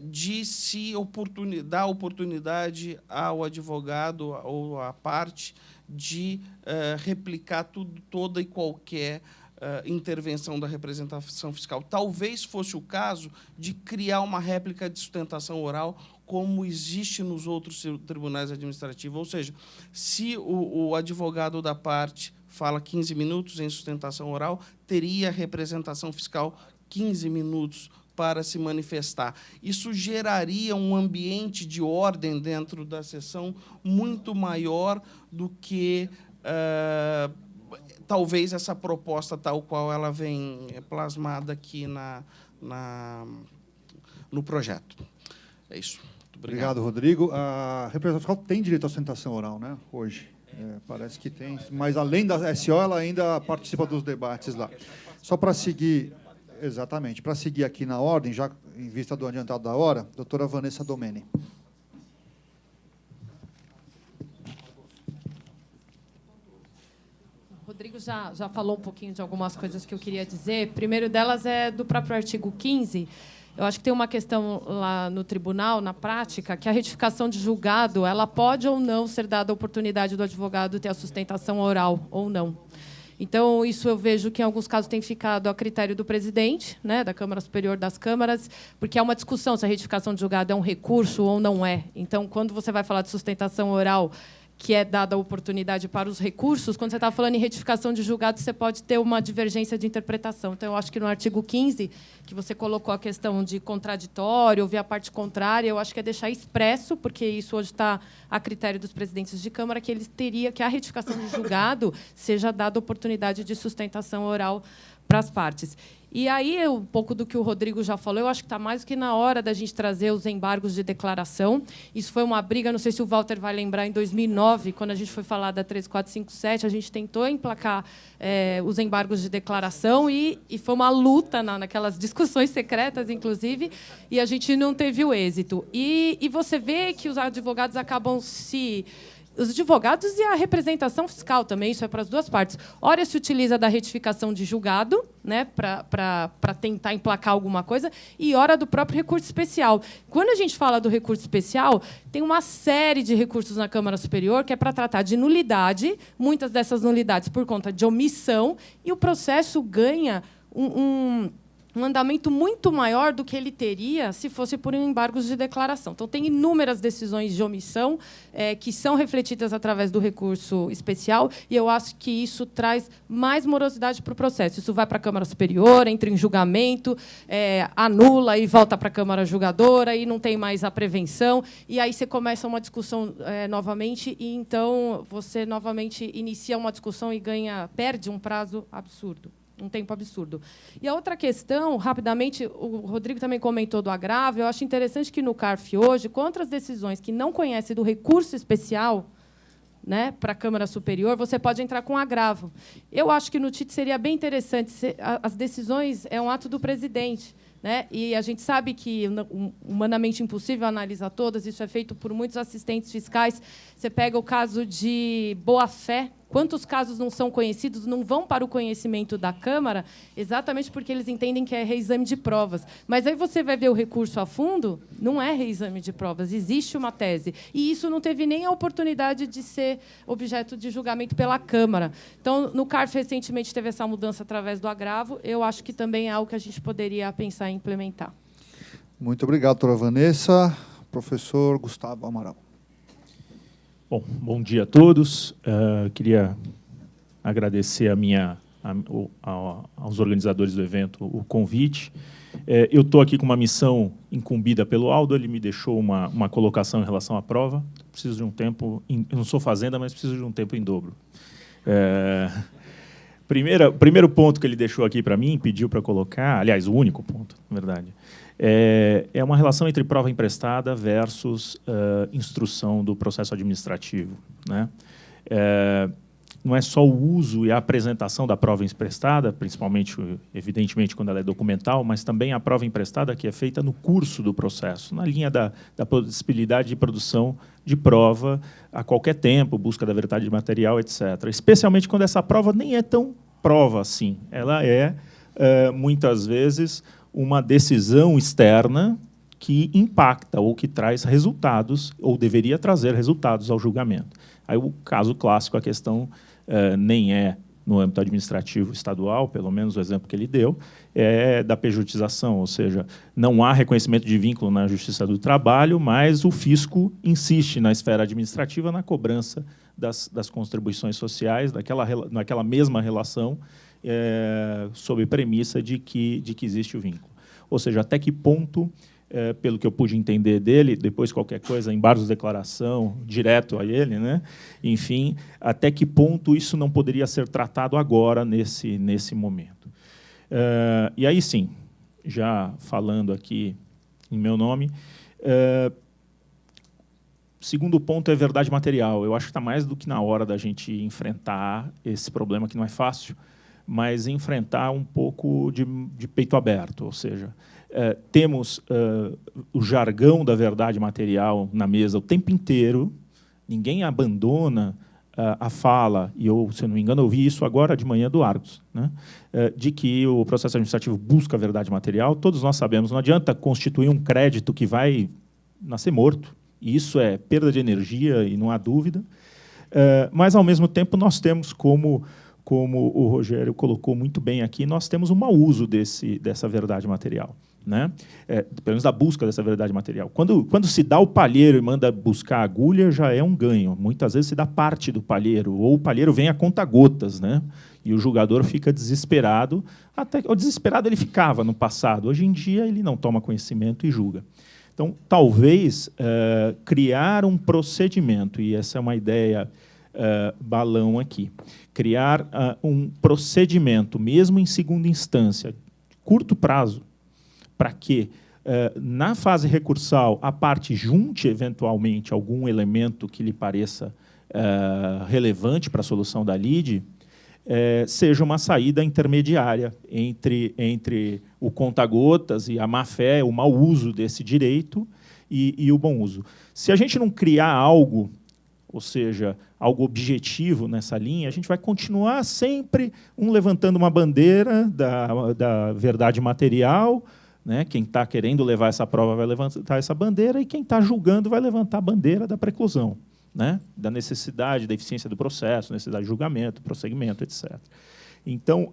de se dar oportunidade ao advogado ou à parte de replicar toda e qualquer intervenção da representação fiscal. Talvez fosse o caso de criar uma réplica de sustentação oral, como existe nos outros tribunais administrativos. Ou seja, se o advogado da parte fala 15 minutos em sustentação oral, teria representação fiscal 15 minutos para se manifestar. Isso geraria um ambiente de ordem dentro da sessão muito maior do que talvez essa proposta tal qual ela vem plasmada aqui no projeto. É isso. Muito obrigado, Rodrigo. A representação fiscal tem direito à sustentação oral, né? Hoje. Parece que tem, mas além da SO, ela ainda participa dos debates lá. Só para seguir, exatamente, para seguir aqui na ordem, já em vista do adiantado da hora, doutora Vanessa Domene. O Rodrigo já falou um pouquinho de algumas coisas que eu queria dizer. Primeiro delas é do próprio artigo 15. Eu acho que tem uma questão lá no tribunal, na prática, que a retificação de julgado ela pode ou não ser dada a oportunidade do advogado ter a sustentação oral ou não. Então, isso eu vejo que, em alguns casos, tem ficado a critério do presidente, né, da Câmara Superior das Câmaras, porque há uma discussão se a retificação de julgado é um recurso ou não é. Então, quando você vai falar de sustentação oral, que é dada a oportunidade para os recursos, quando você está falando em retificação de julgado, você pode ter uma divergência de interpretação. Então, eu acho que no artigo 15, que você colocou a questão de contraditório, ouvir a parte contrária, eu acho que é deixar expresso, porque isso hoje está a critério dos presidentes de Câmara, que eles teriam que a retificação de julgado seja dada a oportunidade de sustentação oral para as partes. E aí, um pouco do que o Rodrigo já falou, eu acho que está mais do que na hora da gente trazer os embargos de declaração. Isso foi uma briga, não sei se o Walter vai lembrar, em 2009, quando a gente foi falar da 13457, a gente tentou emplacar os embargos de declaração e foi uma luta naquelas discussões secretas, inclusive, e a gente não teve o êxito. E você vê que os advogados acabam os advogados e a representação fiscal também, isso é para as duas partes. Ora, se utiliza da retificação de julgado, né, para tentar emplacar alguma coisa, e ora do próprio recurso especial. Quando a gente fala do recurso especial, tem uma série de recursos na Câmara Superior que é para tratar de nulidade, muitas dessas nulidades por conta de omissão, e o processo ganha um andamento muito maior do que ele teria se fosse por embargos de declaração. Então, tem inúmeras decisões de omissão que são refletidas através do recurso especial, e eu acho que isso traz mais morosidade para o processo. Isso vai para a Câmara Superior, entra em julgamento, anula e volta para a Câmara Julgadora, e não tem mais a prevenção, e aí você começa uma discussão novamente, e então você novamente inicia uma discussão e perde um prazo absurdo. Um tempo absurdo. E a outra questão, rapidamente, o Rodrigo também comentou do agravo, eu acho interessante que no CARF hoje, contra as decisões que não conhecem do recurso especial, né, para a Câmara Superior, você pode entrar com agravo. Eu acho que no TIT seria bem interessante, as decisões é um ato do presidente, né? E a gente sabe que humanamente impossível analisar todas, isso é feito por muitos assistentes fiscais. Você pega o caso de boa-fé, Quantos casos não são conhecidos, não vão para o conhecimento da Câmara, exatamente porque eles entendem que é reexame de provas. Mas aí você vai ver o recurso a fundo, não é reexame de provas, existe uma tese. E isso não teve nem a oportunidade de ser objeto de julgamento pela Câmara. Então, no CARF, recentemente, teve essa mudança através do agravo. Eu acho que também é algo que a gente poderia pensar em implementar. Muito obrigado, doutora Vanessa. Professor Gustavo Amaral. Bom dia a todos. Queria agradecer aos organizadores do evento o convite. Eu estou aqui com uma missão incumbida pelo Aldo, ele me deixou uma colocação em relação à prova. Preciso de um tempo, eu não sou fazenda, mas preciso de um tempo em dobro. Primeiro ponto que ele deixou aqui para mim, pediu para colocar, aliás, o único ponto, na verdade, é uma relação entre prova emprestada versus instrução do processo administrativo, né? Não é só o uso e a apresentação da prova emprestada, principalmente, evidentemente, quando ela é documental, mas também a prova emprestada que é feita no curso do processo, na linha da possibilidade de produção de prova a qualquer tempo, busca da verdade material, etc. Especialmente quando essa prova nem é tão prova assim. Ela é, muitas vezes, uma decisão externa que impacta ou que traz resultados, ou deveria trazer resultados ao julgamento. Aí o caso clássico, a questão nem é no âmbito administrativo estadual, pelo menos o exemplo que ele deu, é da pejutização, ou seja, não há reconhecimento de vínculo na Justiça do Trabalho, mas o fisco insiste na esfera administrativa na cobrança das contribuições sociais, naquela mesma relação, sob premissa de que existe o vínculo. Ou seja, até que ponto, pelo que eu pude entender dele, depois qualquer coisa, embargos de declaração, direto a ele, né? Enfim, até que ponto isso não poderia ser tratado agora, nesse momento. E aí, sim, já falando aqui em meu nome, segundo ponto é verdade material. Eu acho que está mais do que na hora da gente enfrentar esse problema, que não é fácil, mas enfrentar um pouco de peito aberto, ou seja, temos o jargão da verdade material na mesa o tempo inteiro, ninguém abandona a fala, e eu, se eu não me engano, ouvi isso agora de manhã do Argos, né, de que o processo administrativo busca a verdade material. Todos nós sabemos, não adianta constituir um crédito que vai nascer morto, e isso é perda de energia, e não há dúvida, mas, ao mesmo tempo, nós temos, como o Rogério colocou muito bem aqui, nós temos um mau uso dessa verdade material, né? Pelo menos da busca dessa verdade material. Quando se dá o palheiro e manda buscar a agulha, já é um ganho. Muitas vezes se dá parte do palheiro, ou o palheiro vem a conta-gotas, né? E o julgador fica desesperado. Até o desesperado ele ficava no passado. Hoje em dia ele não toma conhecimento e julga. Então, talvez criar um procedimento, e essa é uma ideia balão aqui, criar um procedimento, mesmo em segunda instância, curto prazo, para que, na fase recursal, a parte junte, eventualmente, algum elemento que lhe pareça relevante para a solução da lide, seja uma saída intermediária entre o conta-gotas e a má-fé, o mau uso desse direito e o bom uso. Se a gente não criar algo, ou seja, algo objetivo nessa linha, a gente vai continuar sempre levantando uma bandeira da verdade material, né? Quem está querendo levar essa prova vai levantar essa bandeira, e quem está julgando vai levantar a bandeira da preclusão, né? Da necessidade, da eficiência do processo, necessidade de julgamento, prosseguimento, etc. Então,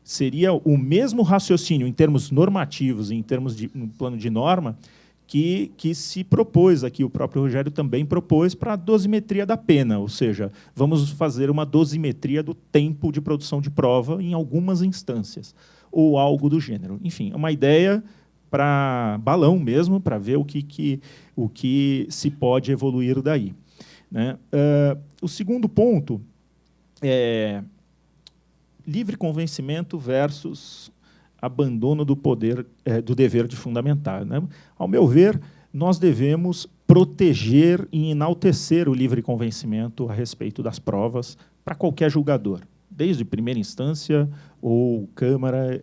seria o mesmo raciocínio em termos normativos, em termos no plano de norma, que se propôs aqui, o próprio Rogério também propôs, para a dosimetria da pena, ou seja, vamos fazer uma dosimetria do tempo de produção de prova em algumas instâncias, ou algo do gênero. Enfim, é uma ideia para balão mesmo, para ver o que se pode evoluir daí, né? O segundo ponto é livre convencimento versus abandono do poder, do dever de fundamentar, né? Ao meu ver, nós devemos proteger e enaltecer o livre convencimento a respeito das provas para qualquer julgador, desde primeira instância ou Câmara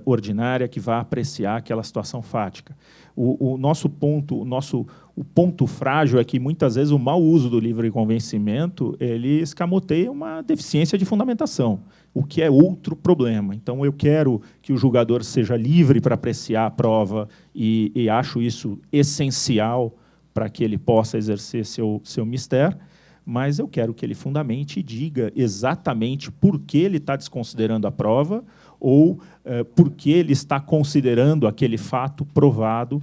ordinária que vai apreciar aquela situação fática. O nosso ponto, o ponto frágil é que, muitas vezes, o mau uso do livre convencimento ele escamoteia uma deficiência de fundamentação, o que é outro problema. Então, eu quero que o julgador seja livre para apreciar a prova e acho isso essencial para que ele possa exercer seu mistério, mas eu quero que ele fundamente e diga exatamente por que ele está desconsiderando a prova ou por que ele está considerando aquele fato provado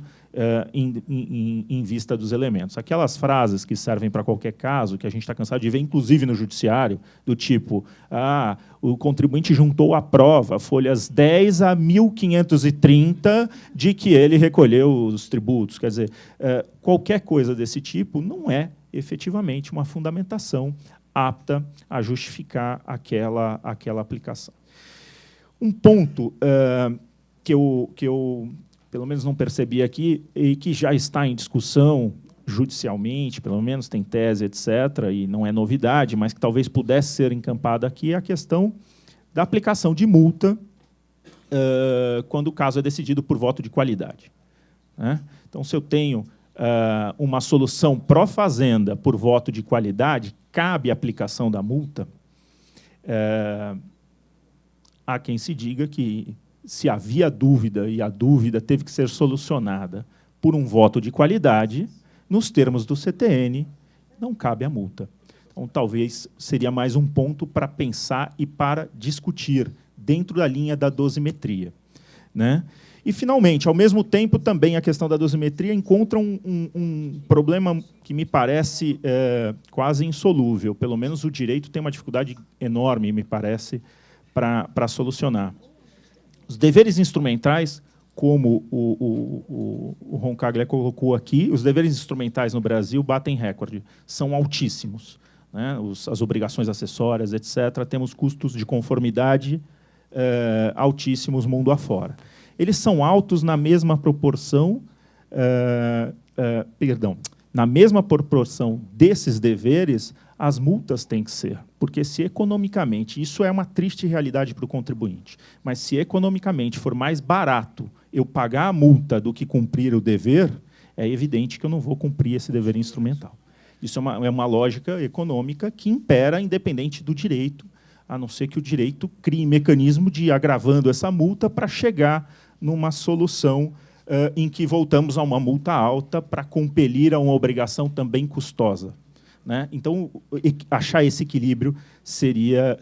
em vista dos elementos. Aquelas frases que servem para qualquer caso, que a gente está cansado de ver, inclusive no judiciário, do tipo, o contribuinte juntou a prova, folhas 10 a 1530, de que ele recolheu os tributos. Quer dizer, qualquer coisa desse tipo não é efetivamente uma fundamentação apta a justificar aquela aplicação. Um ponto que eu, pelo menos, não percebi aqui, e que já está em discussão judicialmente, pelo menos tem tese, etc., e não é novidade, mas que talvez pudesse ser encampada aqui, é a questão da aplicação de multa quando o caso é decidido por voto de qualidade, né? Então, se eu tenho uma solução pró-fazenda por voto de qualidade, cabe a aplicação da multa. Há quem se diga que, se havia dúvida e a dúvida teve que ser solucionada por um voto de qualidade, nos termos do CTN, não cabe a multa. Então, talvez seria mais um ponto para pensar e para discutir dentro da linha da dosimetria, né? E, finalmente, ao mesmo tempo, também a questão da dosimetria encontra um problema que me parece quase insolúvel. Pelo menos o direito tem uma dificuldade enorme, me parece, para solucionar. Os deveres instrumentais, como o Roncaglia colocou aqui, os deveres instrumentais no Brasil batem recorde, são altíssimos, né? As obrigações acessórias, etc., temos custos de conformidade altíssimos mundo afora. Eles são altos na mesma proporção, na mesma proporção desses deveres, as multas têm que ser, porque se economicamente, isso é uma triste realidade para o contribuinte, mas se economicamente for mais barato eu pagar a multa do que cumprir o dever, é evidente que eu não vou cumprir esse dever instrumental. Isso é uma lógica econômica que impera independente do direito, a não ser que o direito crie mecanismo de ir agravando essa multa para chegar numa solução em que voltamos a uma multa alta para compelir a uma obrigação também custosa, né? Então, achar esse equilíbrio seria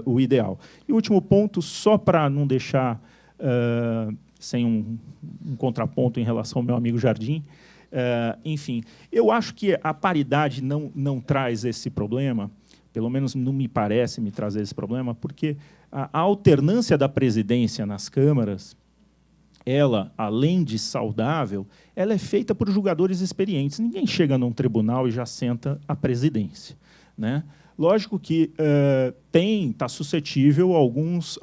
o ideal. E o último ponto, só para não deixar sem um contraponto em relação ao meu amigo Jardim, enfim, eu acho que a paridade não traz esse problema, pelo menos não me parece me trazer esse problema, porque a alternância da presidência nas câmaras, ela, além de saudável, ela é feita por julgadores experientes. Ninguém chega num tribunal e já senta a presidência, né? Lógico que está suscetível a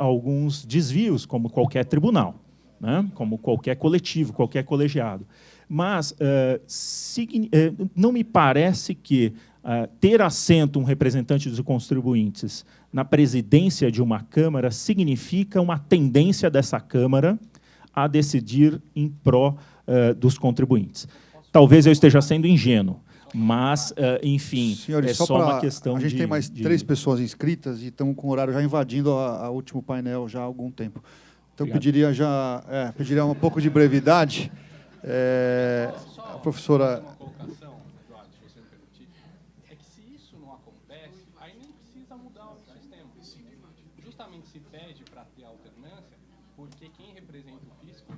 alguns desvios, como qualquer tribunal, né? Como qualquer coletivo, qualquer colegiado. Mas não me parece que ter assento um representante dos contribuintes na presidência de uma Câmara significa uma tendência dessa Câmara a decidir em pró dos contribuintes. Talvez eu esteja sendo ingênuo, mas, enfim, senhores, só uma questão de... A gente tem mais 3 pessoas inscritas e estamos com o horário já invadindo a último painel já há algum tempo. Então, eu pediria um pouco de brevidade. A professora... Se pede para ter alternância, porque quem representa o fisco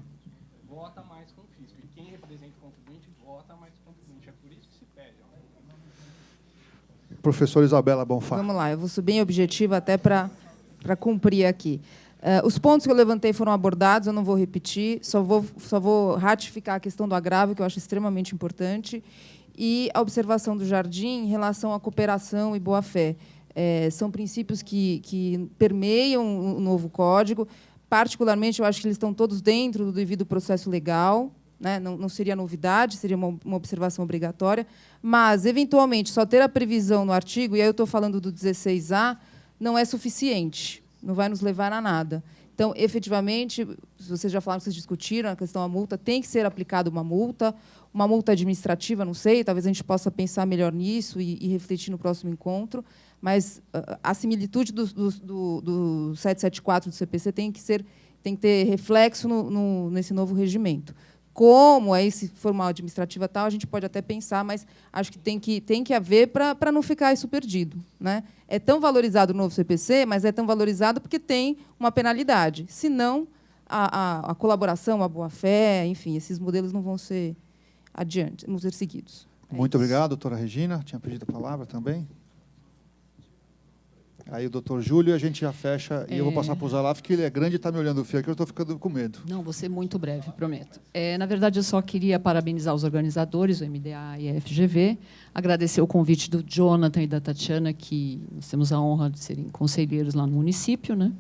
vota mais com o fisco, e quem representa o contribuinte vota mais com o contribuinte. É por isso que se pede. Professora Isabela Bonfá. Vamos lá, eu vou subir em objetivo até para cumprir aqui. Os pontos que eu levantei foram abordados, eu não vou repetir, só vou ratificar a questão do agravo, que eu acho extremamente importante, e a observação do Jardim em relação à cooperação e boa-fé. São princípios que permeiam o novo código. Particularmente, eu acho que eles estão todos dentro do devido processo legal, né? Não seria novidade, seria uma observação obrigatória. Mas, eventualmente, só ter a previsão no artigo, e aí eu estou falando do 16A, não é suficiente, não vai nos levar a nada. Então, efetivamente, vocês já falaram que vocês discutiram a questão da multa, tem que ser aplicada uma multa administrativa, não sei, talvez a gente possa pensar melhor nisso e refletir no próximo encontro, mas a similitude do 774 do CPC tem que ter reflexo nesse novo regimento. Como é esse formal administrativa tal, a gente pode até pensar, mas acho que tem que haver para não ficar isso perdido, né? É tão valorizado o novo CPC, mas é tão valorizado porque tem uma penalidade. Senão, a colaboração, a boa-fé, enfim, esses modelos não vão ser adiante, não vão ser seguidos. Muito obrigado, doutora Regina. Tinha pedido a palavra também. Aí o doutor Júlio, a gente já fecha, e eu vou passar para o Zalaf, que ele é grande e está me olhando feio, que eu estou ficando com medo. Não, vou ser muito breve, prometo. Na verdade, eu só queria parabenizar os organizadores, o MDA e a FGV, agradecer o convite do Jonathan e da Tatiana, que nós temos a honra de serem conselheiros lá no município, né?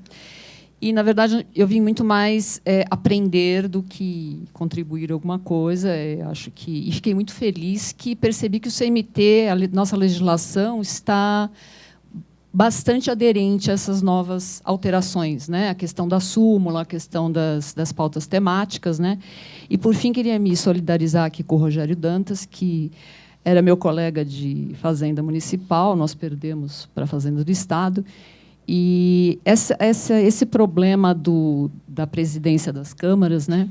E, na verdade, eu vim muito mais aprender do que contribuir alguma coisa. E fiquei muito feliz que percebi que o CMT, a nossa legislação, está bastante aderente a essas novas alterações, né? A questão da súmula, a questão das pautas temáticas, né? E, por fim, queria me solidarizar aqui com o Rogério Dantas, que era meu colega de Fazenda Municipal, nós perdemos para a Fazenda do Estado, e esse problema da presidência das câmaras, né,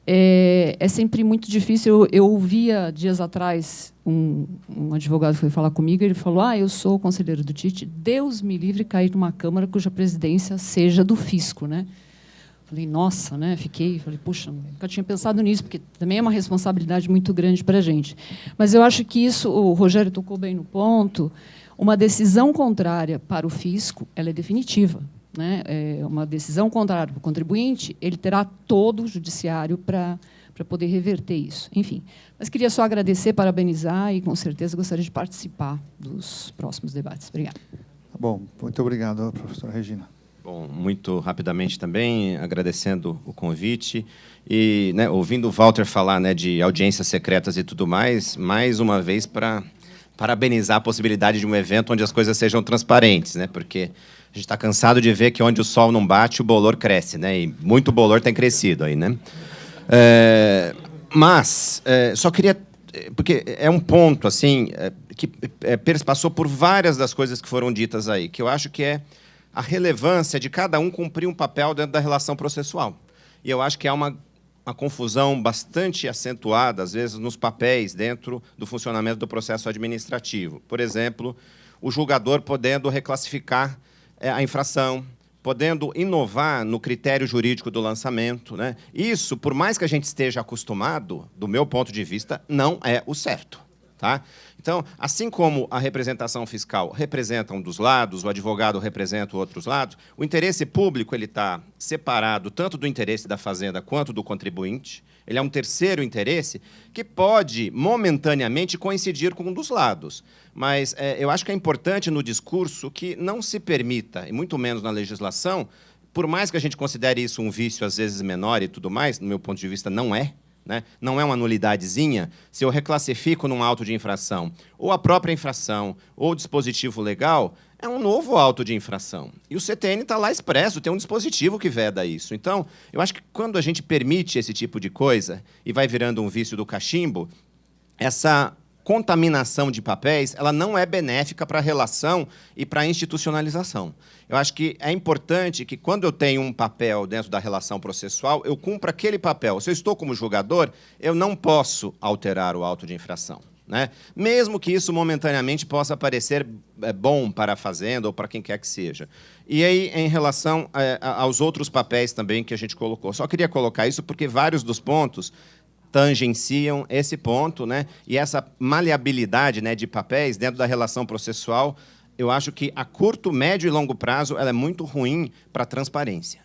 é sempre muito difícil. Eu ouvia dias atrás um advogado foi falar comigo, ele falou: eu sou conselheiro do Tite, Deus me livre cair numa câmara cuja presidência seja do fisco, né? Falei, nossa, né? Falei, puxa, nunca tinha pensado nisso, porque também é uma responsabilidade muito grande para a gente. Mas eu acho que isso, o Rogério tocou bem no ponto. Uma decisão contrária para o fisco, ela é definitiva, né? Uma decisão contrária para o contribuinte, ele terá todo o judiciário para poder reverter isso. Enfim, mas queria só agradecer, parabenizar e, com certeza, gostaria de participar dos próximos debates. Obrigada. Tá bom, muito obrigado, professora Regina. Bom, muito rapidamente também, agradecendo o convite e, né, ouvindo o Walter falar, né, de audiências secretas e tudo mais uma vez para parabenizar a possibilidade de um evento onde as coisas sejam transparentes, né? Porque a gente está cansado de ver que onde o sol não bate, o bolor cresce, né? E muito bolor tem crescido aí, né? Mas só queria, porque é um ponto assim que passou por várias das coisas que foram ditas aí, que eu acho que é a relevância de cada um cumprir um papel dentro da relação processual. E eu acho que há uma confusão bastante acentuada, às vezes, nos papéis dentro do funcionamento do processo administrativo. Por exemplo, o julgador podendo reclassificar a infração, podendo inovar no critério jurídico do lançamento, né? Isso, por mais que a gente esteja acostumado, do meu ponto de vista, não é o certo. Tá? Então, assim como a representação fiscal representa um dos lados, o advogado representa outros lados, o interesse público ele está separado tanto do interesse da fazenda quanto do contribuinte. Ele é um terceiro interesse que pode, momentaneamente, coincidir com um dos lados. Mas eu acho que é importante no discurso que não se permita, e muito menos na legislação, por mais que a gente considere isso um vício, às vezes, menor e tudo mais, no meu ponto de vista, não é. Né? Não é uma nulidadezinha. Se eu reclassifico num auto de infração, ou a própria infração, ou o dispositivo legal, é um novo auto de infração. E o CTN está lá expresso, tem um dispositivo que veda isso. Então, eu acho que quando a gente permite esse tipo de coisa, e vai virando um vício do cachimbo, essa contaminação de papéis ela não é benéfica para a relação e para a institucionalização. Eu acho que é importante que, quando eu tenho um papel dentro da relação processual, eu cumpra aquele papel. Se eu estou como julgador, eu não posso alterar o auto de infração, né? Mesmo que isso momentaneamente possa parecer bom para a fazenda ou para quem quer que seja. E aí, em relação aos outros papéis também que a gente colocou. Só queria colocar isso porque vários dos pontos tangenciam esse ponto, né? E essa maleabilidade, né, de papéis dentro da relação processual, eu acho que a curto, médio e longo prazo ela é muito ruim para a transparência.